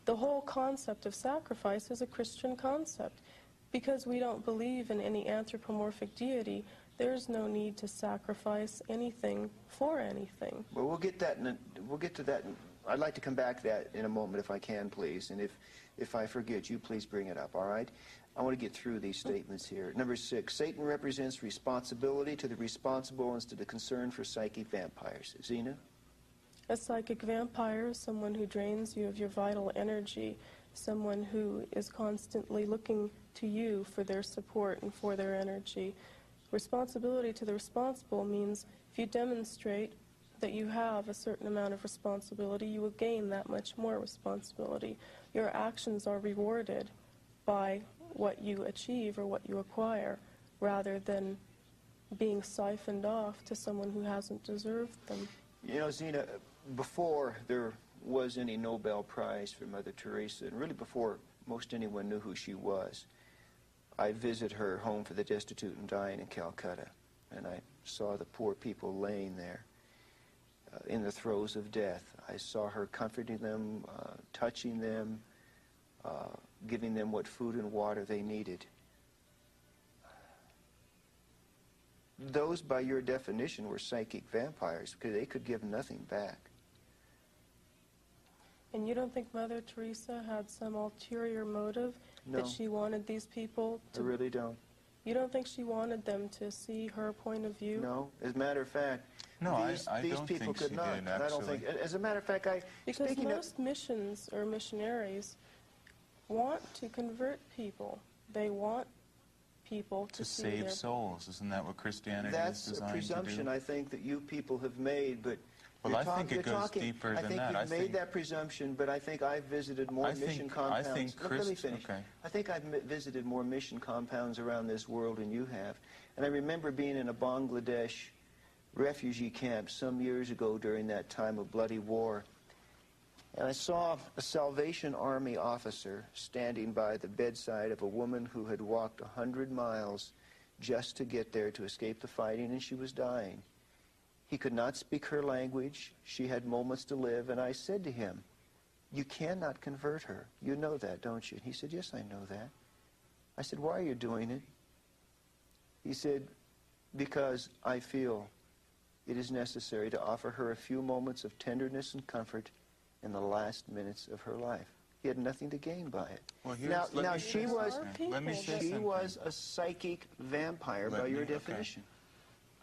The whole concept of sacrifice is a Christian concept. Because we don't believe in any anthropomorphic deity, there's no need to sacrifice anything for anything. Well, we'll get to that. I'd like to come back to that in a moment if I can, please. And if I forget, you please bring it up, all right? I want to get through these statements here. Number 6, Satan represents responsibility to the responsible instead of concern for psychic vampires. Zeena? A psychic vampire is someone who drains you of your vital energy, someone who is constantly looking to you for their support and for their energy. Responsibility to the responsible means if you demonstrate that you have a certain amount of responsibility, you will gain that much more responsibility. Your actions are rewarded by what you achieve or what you acquire, rather than being siphoned off to someone who hasn't deserved them. You know, Zeena, before there was any Nobel Prize for Mother Teresa, and really before most anyone knew who she was, I visited her home for the destitute and dying in Calcutta, and I saw the poor people laying there in the throes of death. I saw her comforting them, touching them, giving them what food and water they needed. Those, by your definition, were psychic vampires because they could give nothing back. And you don't think Mother Teresa had some ulterior motive No. that she wanted these people I to... really don't. You don't think she wanted them to see her point of view? No. As a matter of fact, No, these I don't people think could she not. did, I don't think. actually. As a matter of fact, Because speaking most missions or missionaries want to convert people. They want people to To see save their... souls, isn't that what Christianity is that's a designed to presumption do? I think that you people have made, but Well, I think it goes deeper I than think that. you've made that presumption, but I think I've visited more mission compounds. Let me finish. Okay. I think I've visited more mission compounds around this world than you have. And I remember being in a Bangladesh refugee camp some years ago during that time of bloody war. And I saw a Salvation Army officer standing by the bedside of a woman who had walked 100 miles just to get there to escape the fighting, and she was dying. He could not speak her language. She had moments to live. And I said to him, "You cannot convert her. You know that, don't you?" And he said, "Yes, I know that." I said, "Why are you doing it?" He said, "Because I feel it is necessary to offer her a few moments of tenderness and comfort in the last minutes of her life." He had nothing to gain by it. Well, Now she was Let me say she something. was a psychic vampire by your Okay. definition.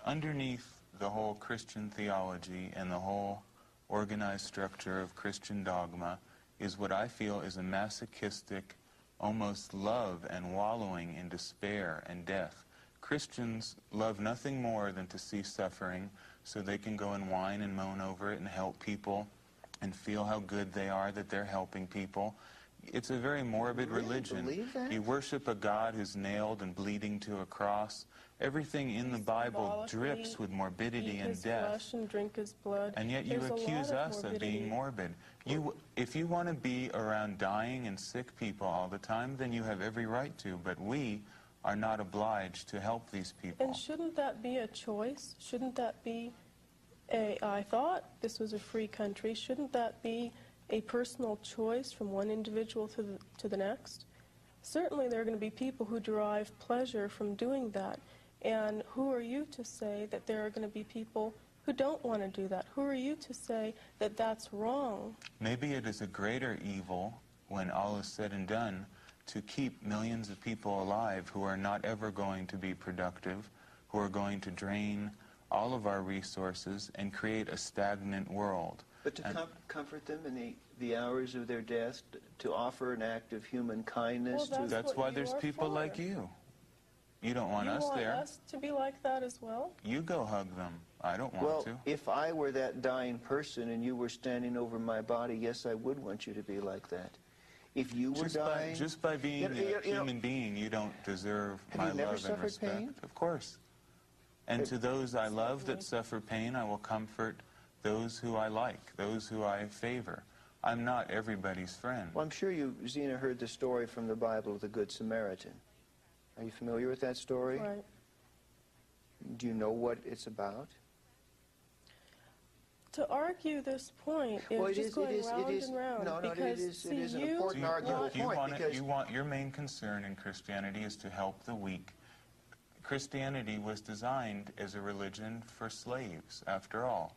Underneath the whole Christian theology and the whole organized structure of Christian dogma is what I feel is a masochistic, almost love and wallowing in despair and death. Christians love nothing more than to see suffering so they can go and whine and moan over it and help people and feel how good they are that they're helping people. It's a very morbid religion. Believe that? You worship a God who's nailed and bleeding to a cross. Everything in the Bible drips with morbidity and Eat his death. flesh and drink his blood. And yet you There's a lot accuse us of morbidity. being morbid. If you want to be around dying and sick people all the time, then you have every right to. But we are not obliged to help these people. And shouldn't that be a choice? Shouldn't that be I thought this was a free country. Shouldn't that be a personal choice from one individual to the next? Certainly there are going to be people who derive pleasure from doing that. And who are you to say that there are going to be people who don't want to do that? Who are you to say that that's wrong? Maybe it is a greater evil, when all is said and done, to keep millions of people alive who are not ever going to be productive, who are going to drain all of our resources and create a stagnant world. But to comfort them in the hours of their death, to offer an act of human kindness. Well, That's why there's people like you. You don't want us there. You want us to be like that as well? You go hug them. I don't want to. Well, if I were that dying person and you were standing over my body, yes, I would want you to be like that. If you were dying... Just by being a human being, you don't deserve my love and respect. Pain? Of course. And to those I love that suffer pain, I will comfort those who I like, those who I favor. I'm not everybody's friend. Well, I'm sure you, Zeena, heard the story from the Bible of the Good Samaritan. Are you familiar with that story? Right. Do you know what it's about? To argue this point is just going round and round. No, because, it is an important arguable point. Your main concern in Christianity is to help the weak. Christianity was designed as a religion for slaves, after all.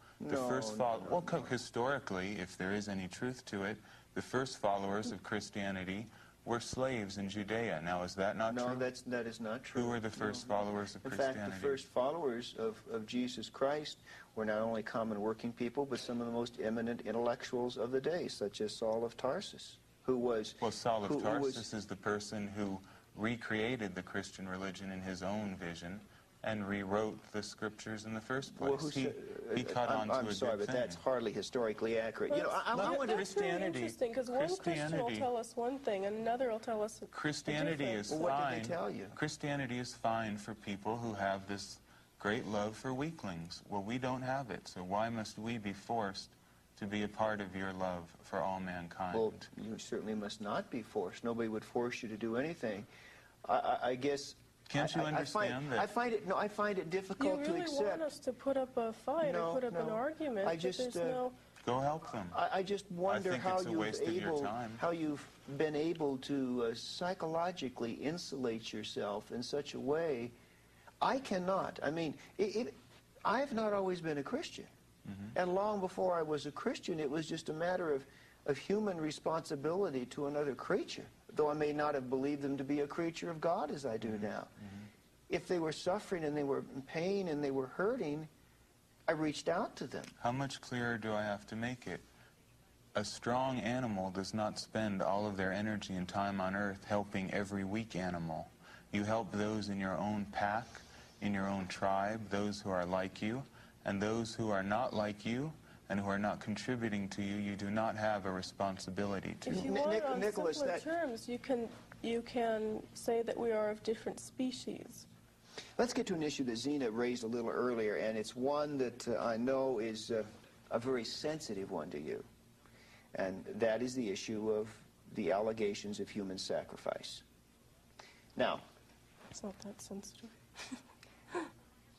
Historically, if there is any truth to it, the first followers of Christianity were slaves in Judea. Now, is that not true? No, that is not true. Who were the first followers of Christianity? In fact, the first followers of Jesus Christ were not only common working people, but some of the most eminent intellectuals of the day, such as Saul of Tarsus, who was... Well, Saul of Tarsus is the person who recreated the Christian religion in his own vision and rewrote the scriptures in the first place. Well, he caught on to a I'm sorry, good but thing. that's hardly historically accurate. That's really interesting, because one Christian will tell us one thing, and another will tell us Christianity is fine. What did they tell you? Christianity is fine for people who have this great love for weaklings. Well, we don't have it, so why must we be forced to be a part of your love for all mankind? Well, you certainly must not be forced. Nobody would force you to do anything. I guess... Can't you understand that? I find it difficult to accept. You really want us to put up a fight or put up an argument, I just, but there's no... Go help them. I just wonder think how it's a waste of your time. you've been able to psychologically insulate yourself in such a way. I cannot. I mean, I've not always been a Christian. And long before I was a Christian, it was just a matter of human responsibility to another creature, though I may not have believed them to be a creature of God as I do now. If they were suffering and they were in pain and they were hurting, I reached out to them. How much clearer do I have to make it? A strong animal does not spend all of their energy and time on earth helping every weak animal. You help those in your own pack, in your own tribe, those who are like you, and those who are not like you and who are not contributing to you, you do not have a responsibility to. If you want it on Nikolas, simpler terms, you can say that we are of different species. Let's get to an issue that Zeena raised a little earlier, and it's one that I know is a very sensitive one to you. And that is the issue of the allegations of human sacrifice. Now, It's not that sensitive.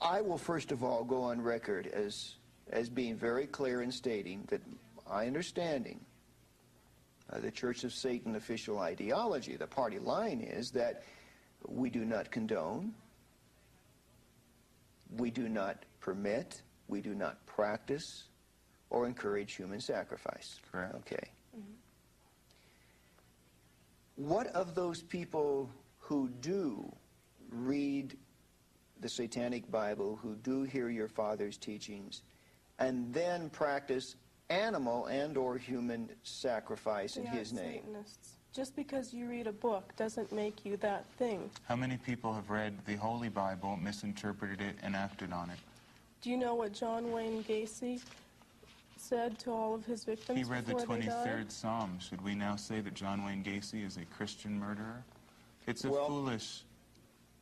I will first of all go on record as being very clear in stating that my understanding the Church of Satan official ideology, the party line, is that we do not condone, we do not permit, we do not practice or encourage human sacrifice. Correct. Okay. What of those people who do read the Satanic Bible, who do hear your father's teachings, and then practice animal and or human sacrifice in They his are name? Satanists. Just because you read a book doesn't make you that thing. How many people have read the Holy Bible, misinterpreted it, and acted on it? Do you know what John Wayne Gacy said to all of his victims He read the before they died? 23rd Psalm. Should we now say that John Wayne Gacy is a Christian murderer? It's a Well- foolish,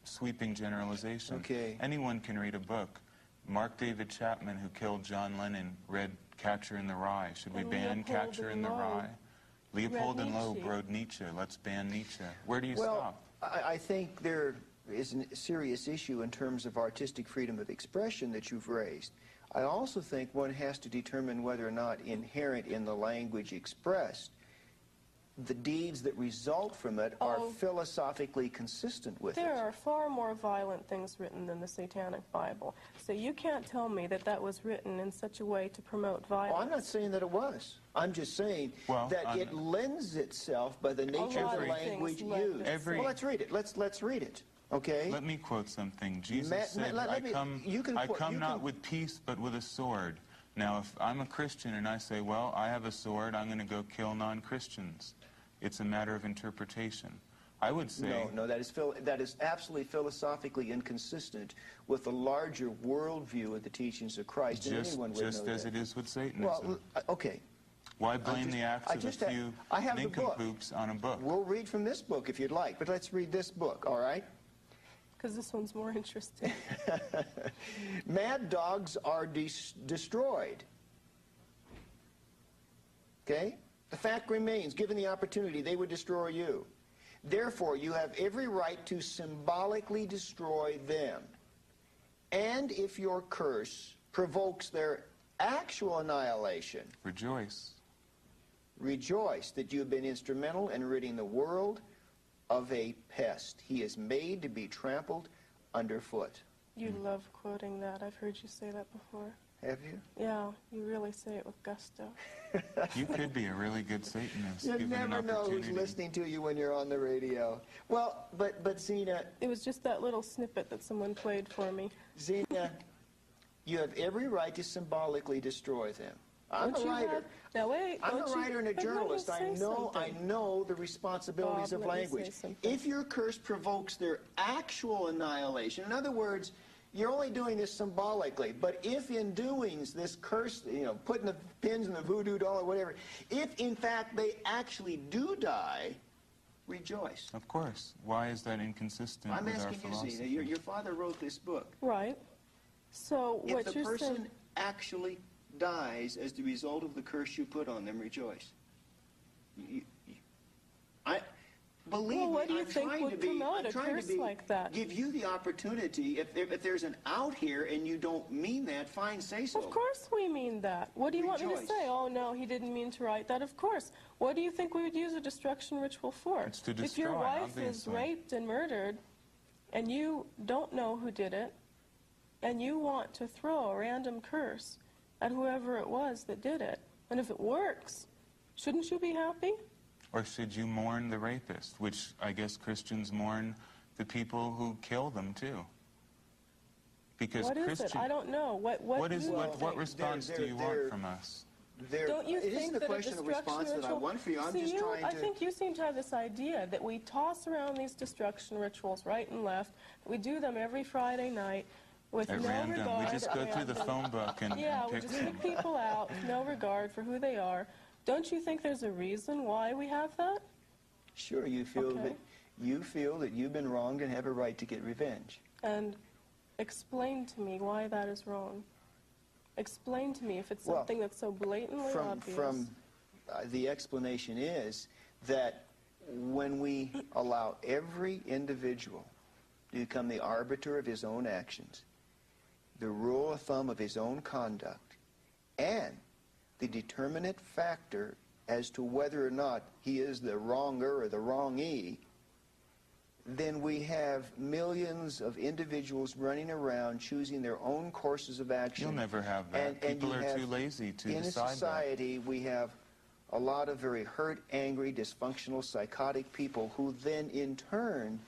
sweeping generalization. Okay. Anyone can read a book. Mark David Chapman, who killed John Lennon, read Catcher in the Rye. Should we And ban Leopold Catcher in and the Loeb Rye? Leopold read and Loeb Nietzsche. wrote Nietzsche. Let's ban Nietzsche. Where do you Well, stop? I think there is a serious issue in terms of artistic freedom of expression that you've raised. I also think one has to determine whether or not inherent in the language expressed, the deeds that result from it are Oh. philosophically consistent with There it. are far more violent things written than the Satanic Bible. So you can't tell me that that was written in such a way to promote violence. Well, I'm not saying that it was. I'm just saying Well, that it lends itself by the nature lot of the of things language lend used. itself. Well, let's read it. Let's read it. Okay? Let me quote something. Jesus Matt, said, let I me- come, you can I quote- come you not can- with peace, but with a sword. Now, if I'm a Christian and I say, well, I have a sword, I'm going to go kill non-Christians. It's a matter of interpretation. I would say... No, that is absolutely philosophically inconsistent with the larger worldview of the teachings of Christ. And anyone would Just know as that. it is with Satanism. Well, okay. Why blame the acts I of just a have- few I have the book. nincompoops on a book? We'll read from this book if you'd like, but let's read this book, all right? Because this one's more interesting. Mad dogs are destroyed. Okay? The fact remains, given the opportunity, they would destroy you. Therefore, you have every right to symbolically destroy them. And if your curse provokes their actual annihilation, Rejoice. rejoice that you have been instrumental in ridding the world of a pest. He is made to be trampled underfoot. You love quoting that. I've heard you say that before. Have you? Yeah, you really say it with gusto. You could be a really good Satanist, You given an never know who's opportunity. listening to you when you're on the radio. Well, but Zeena, It was just that little snippet that someone played for me. you have every right to symbolically destroy them. I'm Don't a you writer. have- Now wait, I'm don't a you- writer and a but let me journalist. I say something. know the responsibilities Bob, of let me say language. something. If your curse provokes their actual annihilation, in other words, you're only doing this symbolically, but if in doing this curse, putting the pins in the voodoo doll or whatever, if in fact they actually do die, rejoice. Of course. Why is that inconsistent I'm with our asking you, philosophy? Zeena, your father wrote this book. Right. So If what the you're person saying... actually dies as the result of the curse you put on them, rejoice. Believe Well, what do me, you think would promote a curse like that? Give you the opportunity. If there's an out here and you don't mean that, fine, say so. Of course we mean that. What do you want me to Rejoice. say? Oh, no, he didn't mean to write that. Of course. What do you think we would use a destruction ritual for? It's to If your destroy, wife is obviously. raped and murdered, and you don't know who did it, and you want to throw a random curse at whoever it was that did it, and if it works, shouldn't you be happy? Or should you mourn the rapist, which I guess Christians mourn the people who kill them too? Because What is it? I don't know. What response do you want from us? Don't you it think isn't a that question of response that I want for you. I'm just trying to... I think you seem to have this idea that we toss around these destruction rituals right and left. We do them every Friday night with At no random. regard. We just go through the phone book and we pick just them. pick people out with no regard for who they are. Don't you think there's a reason why we have that? Sure, you feel that you've been wronged and have a right to get revenge. And explain to me why that is wrong. Explain to me if it's something that's so blatantly obvious. The explanation is that when we allow every individual to become the arbiter of his own actions, the rule of thumb of his own conduct, and the determinate factor as to whether or not he is the wronger or the wrongee, then we have millions of individuals running around choosing their own courses of action. You'll never have that. People are too lazy to decide that. In a society, we have a lot of very hurt, angry, dysfunctional, psychotic people who then, in turn,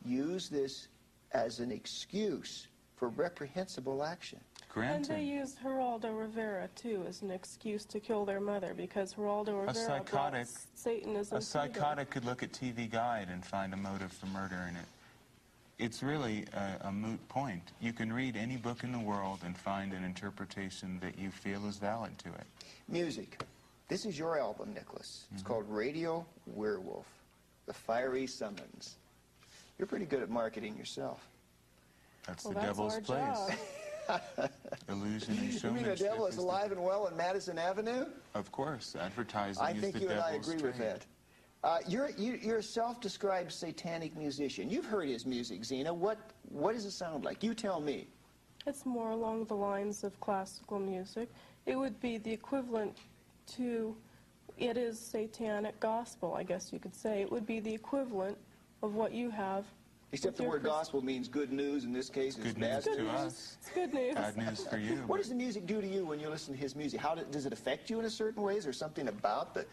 use this as an excuse for reprehensible action. Granted. And they use Geraldo Rivera, too, as an excuse to kill their mother, because Geraldo Rivera brought Satanism. A psychotic could look at TV Guide and find a motive for murder in it. It's really a moot point. You can read any book in the world and find an interpretation that you feel is valid to it. Music. This is your album, Nikolas. It's called Radio Werewolf, The Fiery Summons. You're pretty good at marketing yourself. That's the devil's place. Job. Illusion and showmanship. You mean the devil is alive and well in Madison Avenue? Of course. Advertising I is think the you and I devil's agree with trade. that. You're a self-described satanic musician. You've heard his music, Zeena. What does it sound like? You tell me. It's more along the lines of classical music. It would be the equivalent to, it is satanic gospel, I guess you could say. It would be the equivalent of what you have. Except the word gospel means good news. In this case, it's Good bad news news. to us. It's good news. Bad news for you. What does the music do to you when you listen to his music? Does it affect you in a certain way? Is there something about the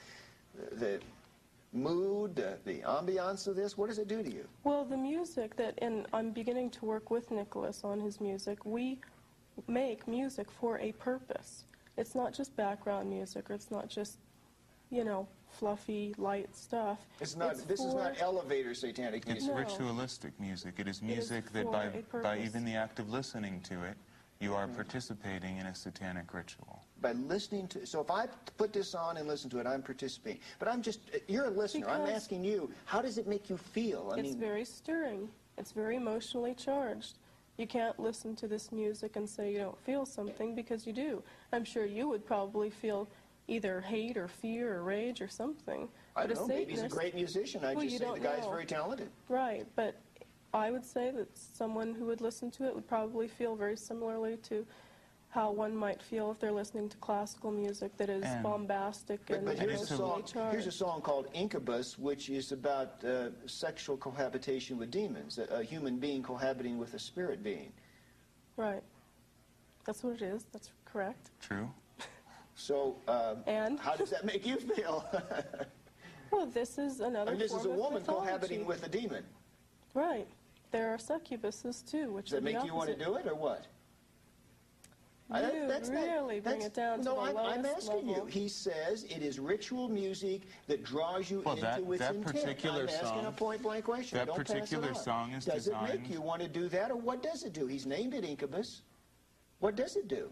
mood, the ambiance of this? What does it do to you? Well, the music and I'm beginning to work with Nikolas on his music. We make music for a purpose. It's not just background music, or it's not just, fluffy, light stuff. This is not elevator satanic music. It's ritualistic music. It is music that by even the act of listening to it, you are participating in a satanic ritual. By listening to, so if I put this on and listen to it, I'm participating. But you're a listener. I'm asking you, how does it make you feel? It's very stirring. It's very emotionally charged. You can't listen to this music and say you don't feel something, because you do. I'm sure you would probably feel either hate or fear or rage or something. I don't know, maybe he's a great musician. I just say the guy's very talented. Right, but I would say that someone who would listen to it would probably feel very similarly to how one might feel if they're listening to classical music that is bombastic and emotionally charged. Here's a song called Incubus, which is about sexual cohabitation with demons, a human being cohabiting with a spirit being. Right. That's what it is. That's correct. True. So, and how does that make you feel? Well, this is another this is a woman mythology. cohabiting with a demon. Right. There are succubuses, too, which does that make you want to do it, or what? Really bring it down to the lowest I'm asking level. you. He says it is ritual music that draws you into its intent. Particular I'm asking a point-blank question. That Don't particular pass it on. song is Does designed... it make you want to do that, or what does it do? He's named it Incubus. What does it do?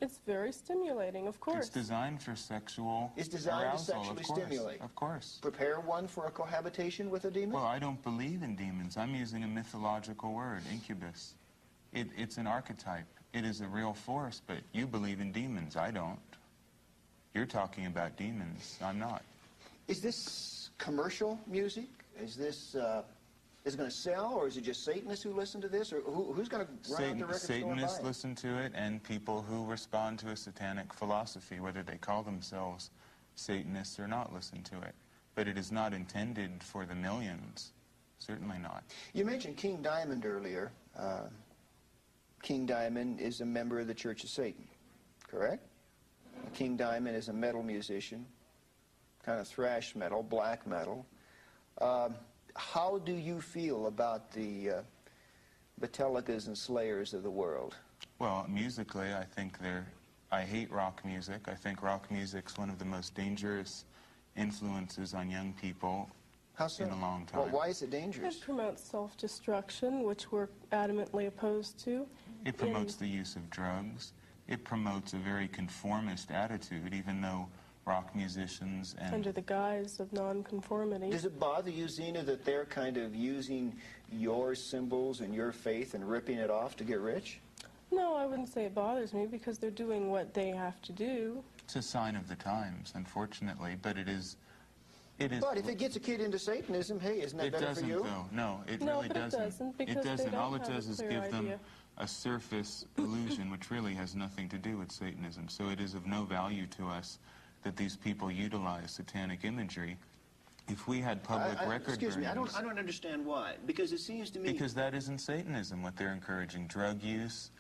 It's very stimulating, of course. It's designed for sexual It's designed arousal, to sexually stimulate. Of course. Prepare one for a cohabitation with a demon? Well, I don't believe in demons. I'm using a mythological word, incubus. It's an archetype. It is a real force, but you believe in demons. I don't. You're talking about demons. I'm not. Is this commercial music? Is this is it going to sell, or is it just Satanists who listen to this, or who's going to run out the record store and buy Satanists it? listen to it, and people who respond to a satanic philosophy, whether they call themselves Satanists or not, listen to it. But it is not intended for the millions. Certainly not. You mentioned King Diamond earlier. King Diamond is a member of the Church of Satan, correct? King Diamond is a metal musician, kind of thrash metal, black metal. How do you feel about the Metallicas and Slayers of the world? Well, musically, I think I hate rock music. I think rock music's one of the most dangerous influences on young people in a long time. Well, why is it dangerous? It promotes self-destruction, which we're adamantly opposed to. It promotes the use of drugs. It promotes a very conformist attitude, even though rock musicians and... Under the guise of nonconformity. Does it bother you, Zeena, that they're kind of using your symbols and your faith and ripping it off to get rich? No, I wouldn't say it bothers me, because they're doing what they have to do. It's a sign of the times, unfortunately, but it is... But if it gets a kid into Satanism, hey, isn't that better for you? It doesn't, though. No, it No, really but it doesn't. doesn't, because it they doesn't. don't All it have a does is clear give them idea. a surface illusion, which really has nothing to do with Satanism. So it is of no value to us that these people utilize satanic imagery. If we had public record excuse me, I burnings... don't understand why. Because it seems to me... Because that isn't Satanism, what they're encouraging. Drug use,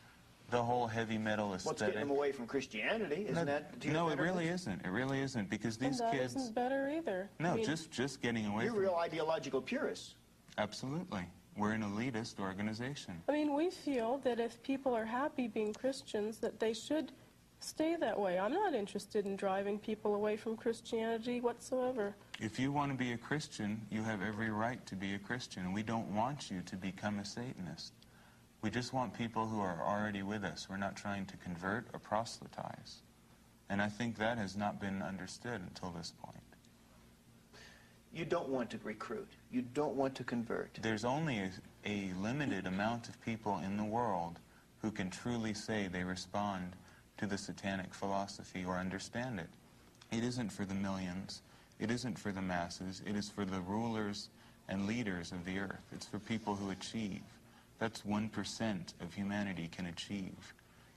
the whole heavy metal aesthetic. What's getting them away from Christianity? Isn't that... No, it really isn't. It really isn't, because these And that kids... isn't better either. No, I mean, just getting away You're from... real ideological purists. Absolutely. We're an elitist organization. I mean, we feel that if people are happy being Christians, that they should stay that way. I'm not interested in driving people away from Christianity whatsoever. If you want to be a Christian, you have every right to be a Christian. We don't want you to become a Satanist. We just want people who are already with us. We're not trying to convert or proselytize. And I think that has not been understood until this point. You don't want to recruit. You don't want to convert. There's only a limited amount of people in the world who can truly say they respond to the satanic philosophy or understand it. It isn't for the millions. It isn't for the masses. It is for the rulers and leaders of the earth. It's for people who achieve. That's 1% of humanity can achieve.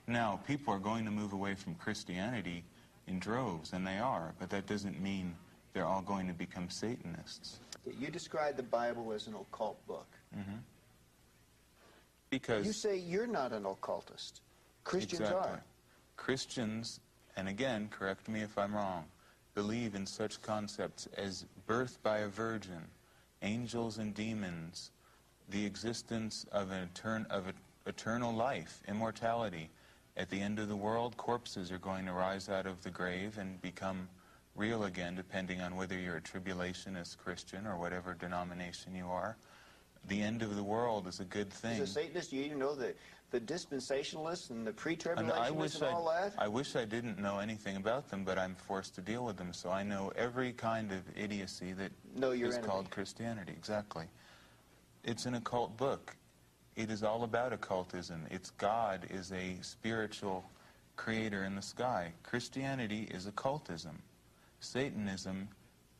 Now, people are going to move away from Christianity in droves, and they are, but that doesn't mean they're all going to become Satanists. You describe the Bible as an occult book. Mm-hmm. Because... You say you're not an occultist. Christians Exactly. are. Christians, and again, correct me if I'm wrong, believe in such concepts as birth by a virgin, angels and demons, the existence of eternal life, immortality. At the end of the world, corpses are going to rise out of the grave and become real again, depending on whether you're a tribulationist Christian or whatever denomination you are. The end of the world is a good thing. As a Satanist, you know the dispensationalists and the pre-tribulationists and all that? I wish I didn't know anything about them, but I'm forced to deal with them, so I know every kind of idiocy that is called Christianity. Exactly. It's an occult book. It is all about occultism. It's God is a spiritual creator in the sky. Christianity is occultism. Satanism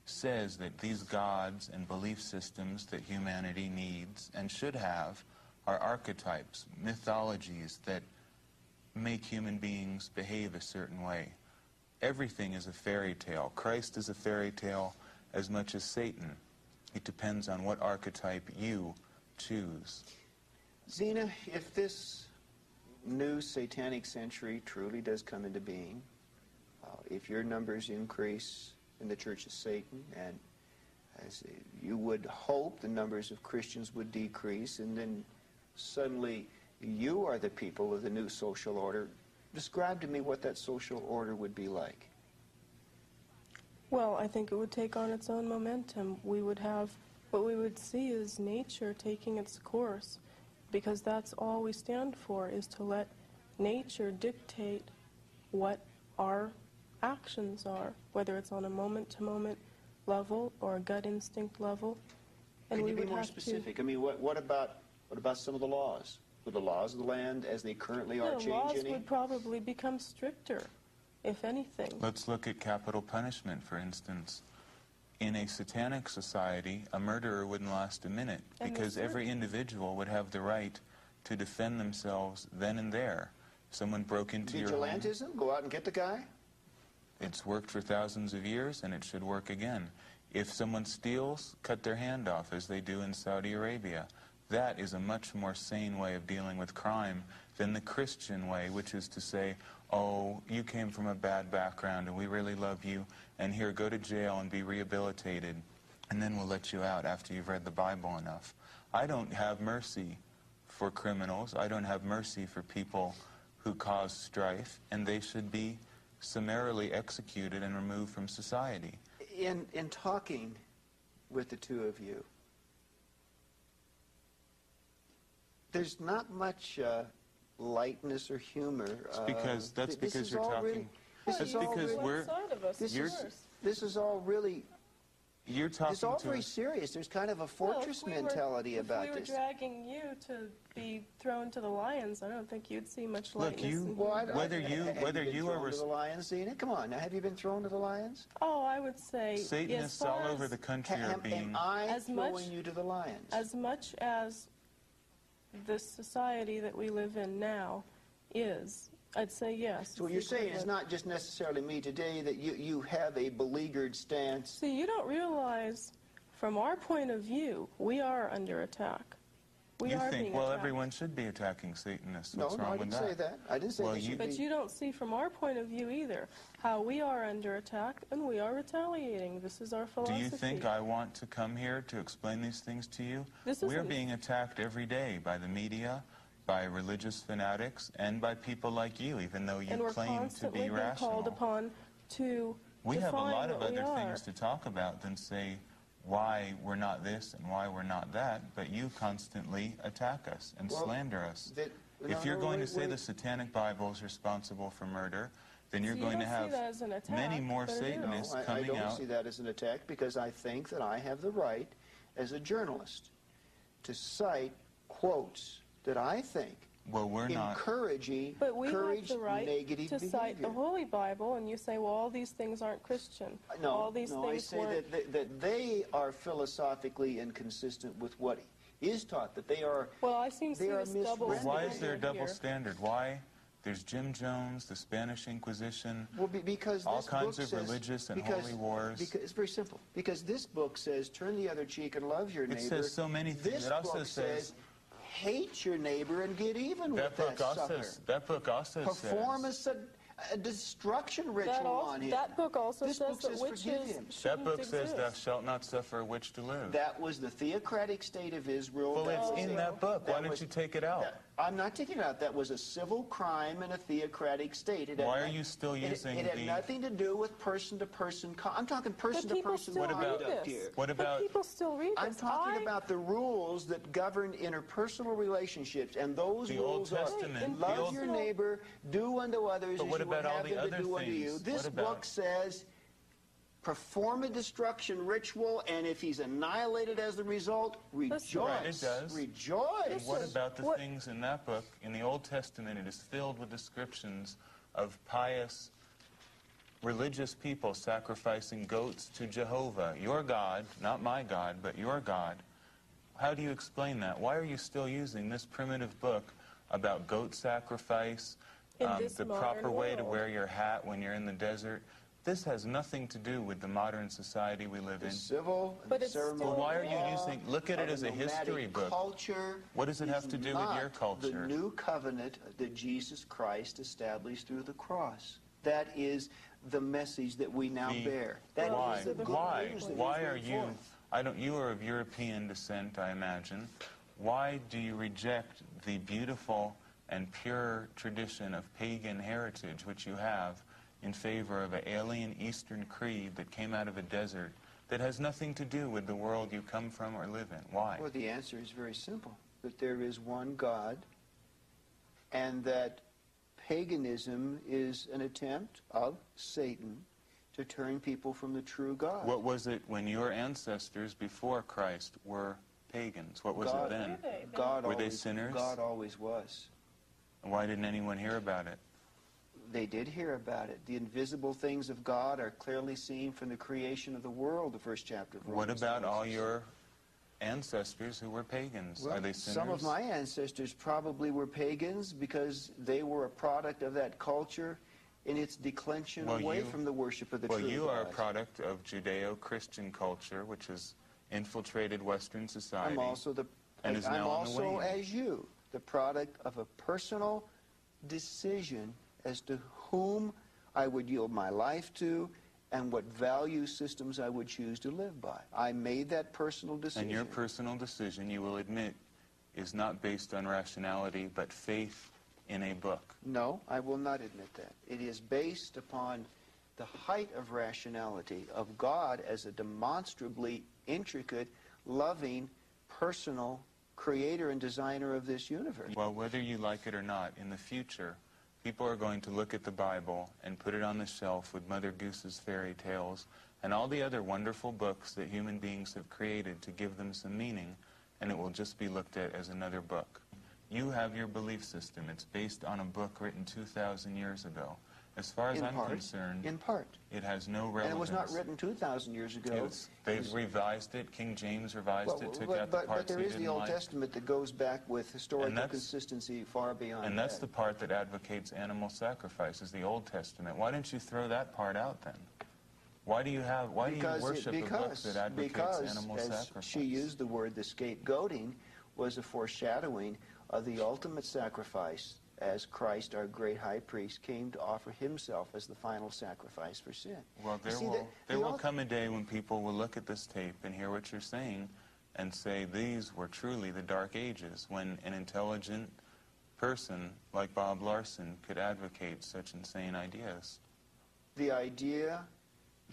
says that these gods and belief systems that humanity needs and should have are archetypes, mythologies that make human beings behave a certain way. Everything is a fairy tale. Christ is a fairy tale as much as Satan. It depends on what archetype you choose. Zeena, if this new satanic century truly does come into being, if your numbers increase in the Church of Satan, and as you would hope the numbers of Christians would decrease, and then suddenly you are the people of the new social order, describe to me what that social order would be like. Well, I think it would take on its own momentum. We would have, what we would see is nature taking its course, because that's all we stand for, is to let nature dictate what our actions are, whether it's on a moment-to-moment level or a gut instinct level. And Can we you be would more have specific? I mean, what about some of the laws? Would the laws of the land as they currently are change laws any? would probably become stricter, if anything. Let's look at capital punishment, for instance. in a satanic society, a murderer wouldn't last a minute, because every individual would have the right to defend themselves then and there. Someone broke into your home. Vigilantism? Go out and get the guy? It's worked for thousands of years, and it should work again. If someone steals, cut their hand off, as they do in Saudi Arabia. That is a much more sane way of dealing with crime than the Christian way, which is to say, oh, you came from a bad background, and we really love you, and here, go to jail and be rehabilitated, and then we'll let you out after you've read the Bible enough. I don't have mercy for criminals. I don't have mercy for people who cause strife, and they should be summarily executed and removed from society. In talking with the two of you, there's not much lightness or humor. That's because you're talking. This is all really. You're talking It's all to very us. serious. There's kind of a fortress mentality about this. If we were dragging you to be thrown to the lions, I don't think you'd see much lightness. Look, whether you are to the lions, Zeena? Come on, now, have you been thrown to the lions? Oh, I would say Satanists all over the country are being. Am I throwing you to the lions? As much as the society that we live in now is, I'd say yes. So what you're saying is not just necessarily me today, that you have a beleaguered stance. See, you don't realize, from our point of view, we are under attack. You think, well, everyone should be attacking Satanists. What's wrong with that? No, I didn't say that. I didn't say that. But you don't see, from our point of view either, how we are under attack and we are retaliating. This is our philosophy. Do you think I want to come here to explain these things to you? We're being attacked every day by the media, by religious fanatics, and by people like you, even though you claim to be rational. Called upon to we have a lot of other things to talk about than say why we're not this and why we're not that, but you constantly attack us and slander us. If you're going to say the Satanic Bible is responsible for murder, then you're going to have many more Satanists coming out. I don't see that as an attack, because I think that I have the right, as a journalist, to cite quotes that I think encourage negative behavior. But we have the right to cite the Holy Bible, and you say, well, all these things aren't Christian. No, I say that they are philosophically inconsistent with what is taught, that they are. Well, I seem to see this double standard. Why is there a double standard? Why? There's Jim Jones, the Spanish Inquisition, because all kinds of religious and holy wars. It's very simple. Because this book says, turn the other cheek and love your neighbor. It says so many things. This book says, hate your neighbor and get even with that sucker. That book also perform a destruction ritual on him. That book also says that witches That book says thou shalt not suffer a witch to live. That was the theocratic state of Israel. Well, it's in that book. Why don't you take it out? I'm not taking it out. That was a civil crime in a theocratic state. Why are you still using it had nothing to do with person-to-person. I'm talking person-to-person. What about people still read this? I'm talking about the rules that govern interpersonal relationships, and those rules are love your neighbor, do unto others as you would have them to do unto you. This book says perform a destruction ritual, and if he's annihilated as the result, rejoice. Right, it does. Rejoice. And what about the things in that book? In the Old Testament, it is filled with descriptions of pious religious people sacrificing goats to Jehovah, your God, not my God, but your God. How do you explain that? Why are you still using this primitive book about goat sacrifice, the proper way to wear your hat when you're in the desert? This has nothing to do with the modern society we live in. Civil, ceremonial. Why are you using? Look at it as a history book. Culture. What does it have to do with your culture? The new covenant that Jesus Christ established through the cross. That is the message that we now bear. Why are you? You are of European descent, I imagine. Why do you reject the beautiful and pure tradition of pagan heritage which you have, in favor of an alien Eastern creed that came out of a desert that has nothing to do with the world you come from or live in? Why? Well, the answer is very simple, that there is one God, and that paganism is an attempt of Satan to turn people from the true God. What was it when your ancestors before Christ were pagans? What was it then? Were they sinners? God always was. Why didn't anyone hear about it? They did hear about it. The invisible things of God are clearly seen from the creation of the world, the first chapter of Romans. What about all your ancestors who were pagans? Well, are they sinners? some of my ancestors probably were pagans because they were a product of that culture in its declension away from the worship of the true God. Well, you are a product of Judeo-Christian culture, which has infiltrated Western society. I'm also as you, the product of a personal decision as to whom I would yield my life to and what value systems I would choose to live by. I made that personal decision. And your personal decision, you will admit, is not based on rationality, but faith in a book. No, I will not admit that. It is based upon the height of rationality of God as a demonstrably intricate, loving, personal creator and designer of this universe. Well, whether you like it or not, in the future, people are going to look at the Bible and put it on the shelf with Mother Goose's fairy tales and all the other wonderful books that human beings have created to give them some meaning, and it will just be looked at as another book. You have your belief system. It's based on a book written 2,000 years ago. As far as I'm concerned, in part, it has no relevance. And it was not written 2,000 years ago. They've revised it. King James revised it, took out the parts but there he is the didn't Old like. Testament that goes back with historical consistency far beyond And that's the part that advocates animal sacrifice, is the Old Testament. Why didn't you throw that part out then? Why do you worship a book that advocates animal sacrifice? As she used the word, the scapegoating was a foreshadowing of the ultimate sacrifice as Christ, our great high priest, came to offer himself as the final sacrifice for sin. Well, there will come a day when people will look at this tape and hear what you're saying and say these were truly the Dark Ages, when an intelligent person like Bob Larson could advocate such insane ideas. The idea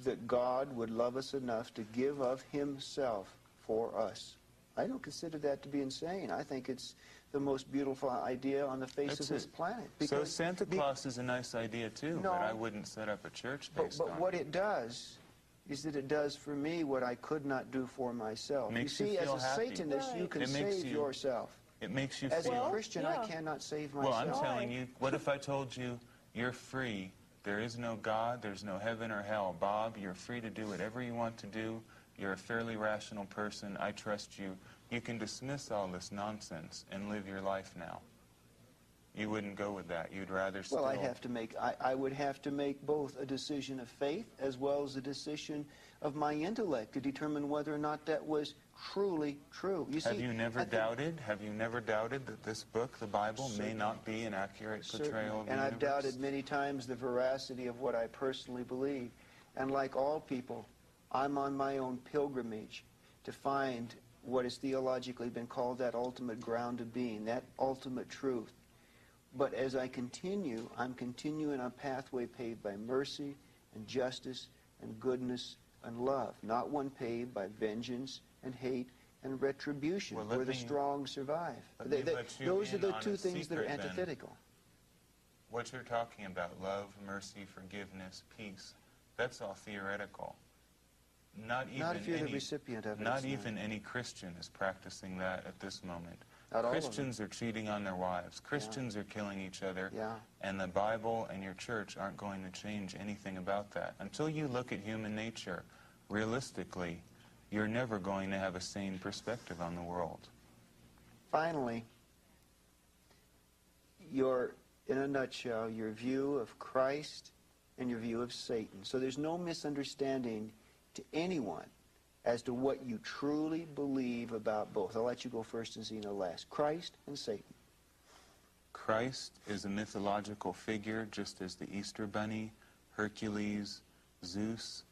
that God would love us enough to give of himself for us, I don't consider that to be insane. I think it's the most beautiful idea on the face of this planet. So Santa Claus is a nice idea too, but I wouldn't set up a church based on it. But what it does is that it does for me what I could not do for myself. You see, as a happy. Satanist, you can save yourself. It makes you As feel... a Christian, I cannot save myself. Well, I'm telling you, what if I told you you're free? There is no God, there's no heaven or hell. Bob, you're free to do whatever you want to do. You're a fairly rational person. I trust you. You can dismiss all this nonsense and live your life now. You wouldn't go with that. You'd rather still... Well, I would have to make both a decision of faith as well as a decision of my intellect to determine whether or not that was truly true. Have you never doubted that this book, the Bible, may not be an accurate portrayal of the universe? And I've doubted many times the veracity of what I personally believe. And like all people, I'm on my own pilgrimage to find what has theologically been called that ultimate ground of being, that ultimate truth. But as I continue, I'm continuing a pathway paved by mercy and justice and goodness and love, not one paved by vengeance and hate and retribution, where the strong survive. Those are the two things that are antithetical. What you're talking about, love, mercy, forgiveness, peace, that's all theoretical. Not if you're the recipient of it. Not even any Christian is practicing that at this moment. Christians are cheating on their wives. Christians are killing each other. And the Bible and your church aren't going to change anything about that. Until you look at human nature realistically, you're never going to have a sane perspective on the world. Finally, in a nutshell, your view of Christ and your view of Satan. So there's no misunderstanding to anyone as to what you truly believe about both. I'll let you go first and Zeena last. Christ and Satan. Christ is a mythological figure, just as the Easter Bunny, Hercules, Zeus,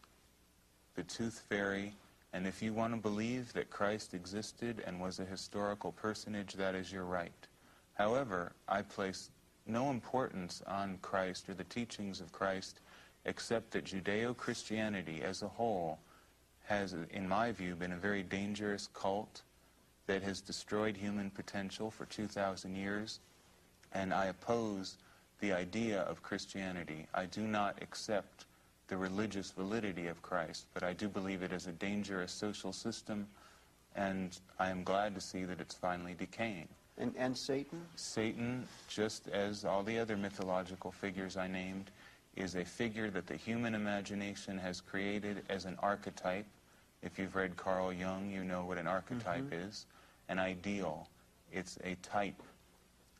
the Tooth Fairy. And if you want to believe that Christ existed and was a historical personage, that is your right. However, I place no importance on Christ or the teachings of Christ, except that Judeo-Christianity as a whole has, in my view, been a very dangerous cult that has destroyed human potential for 2,000 years, and I oppose the idea of Christianity. I do not accept the religious validity of Christ, but I do believe it is a dangerous social system, and I am glad to see that it's finally decaying. And Satan? Satan, just as all the other mythological figures I named, is a figure that the human imagination has created as an archetype. If you've read Carl Jung, you know what an archetype is. An ideal. It's a type,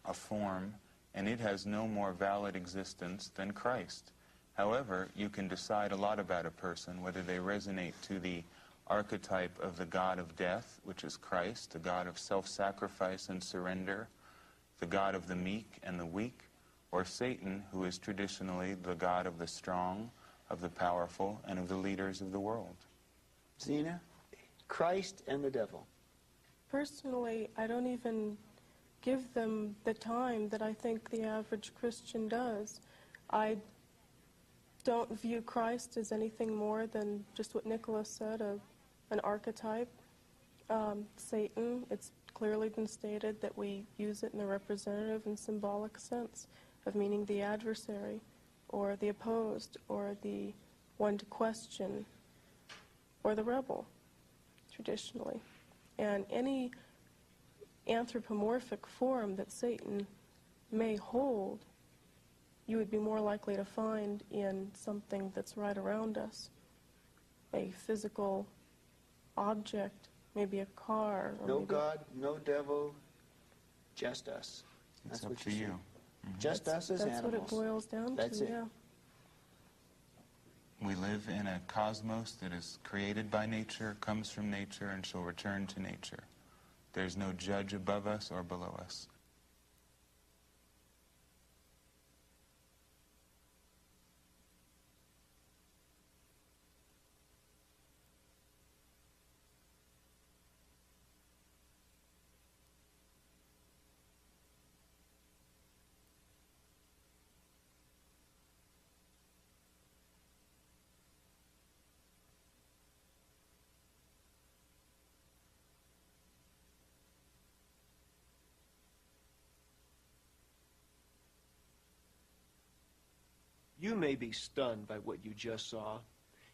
a form, and it has no more valid existence than Christ. However, you can decide a lot about a person, whether they resonate to the archetype of the God of death, which is Christ, the God of self-sacrifice and surrender, the God of the meek and the weak, or Satan, who is traditionally the God of the strong, of the powerful, and of the leaders of the world. Zeena, Christ and the devil. Personally, I don't even give them the time that I think the average Christian does. I don't view Christ as anything more than just what Nikolas said, an archetype. Satan, it's clearly been stated that we use it in the representative and symbolic sense of meaning the adversary, or the opposed, or the one to question, or the rebel, traditionally. And any anthropomorphic form that Satan may hold, you would be more likely to find in something that's right around us. A physical object, maybe a car. Or No maybe God, no devil, just us. It's That's up what to you you. say. Just us as That's animals. what it boils down That's to, it. yeah. We live in a cosmos that is created by nature, comes from nature, and shall return to nature. There's no judge above us or below us. You may be stunned by what you just saw.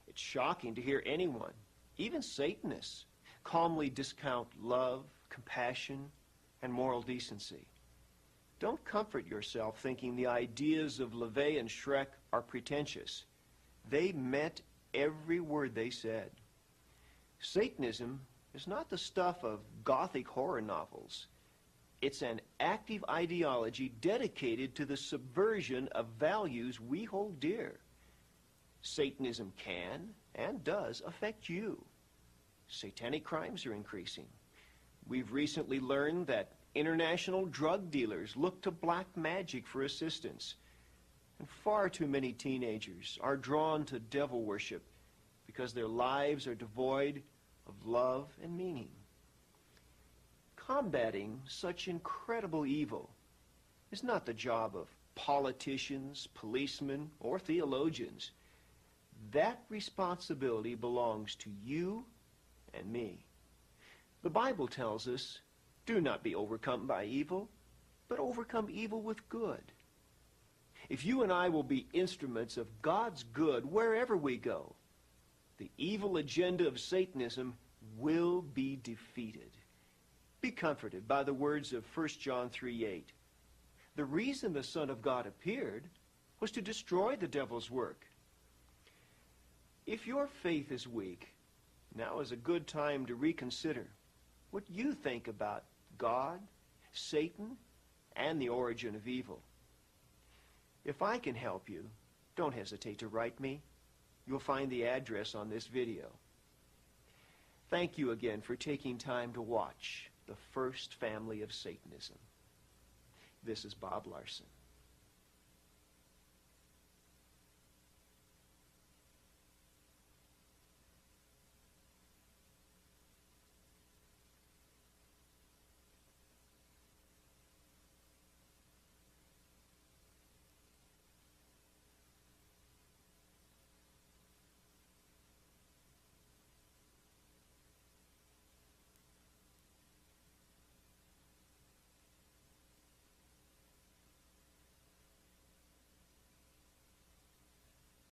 It's shocking to hear anyone, even Satanists, calmly discount love, compassion, and moral decency. Don't comfort yourself thinking the ideas of LaVey and Schreck are pretentious. They meant every word they said. Satanism is not the stuff of Gothic horror novels. It's an active ideology dedicated to the subversion of values we hold dear. Satanism can and does affect you. Satanic crimes are increasing. We've recently learned that international drug dealers look to black magic for assistance. And far too many teenagers are drawn to devil worship because their lives are devoid of love and meaning. Combating such incredible evil is not the job of politicians, policemen, or theologians. That responsibility belongs to you and me. The Bible tells us, do not be overcome by evil, but overcome evil with good. If you and I will be instruments of God's good wherever we go, the evil agenda of Satanism will be defeated. Be comforted by the words of 1 John 3:8. The reason the Son of God appeared was to destroy the devil's work. If your faith is weak, now is a good time to reconsider what you think about God, Satan, and the origin of evil. If I can help you, don't hesitate to write me. You'll find the address on this video. Thank you again for taking time to watch The First Family of Satanism. This is Bob Larson.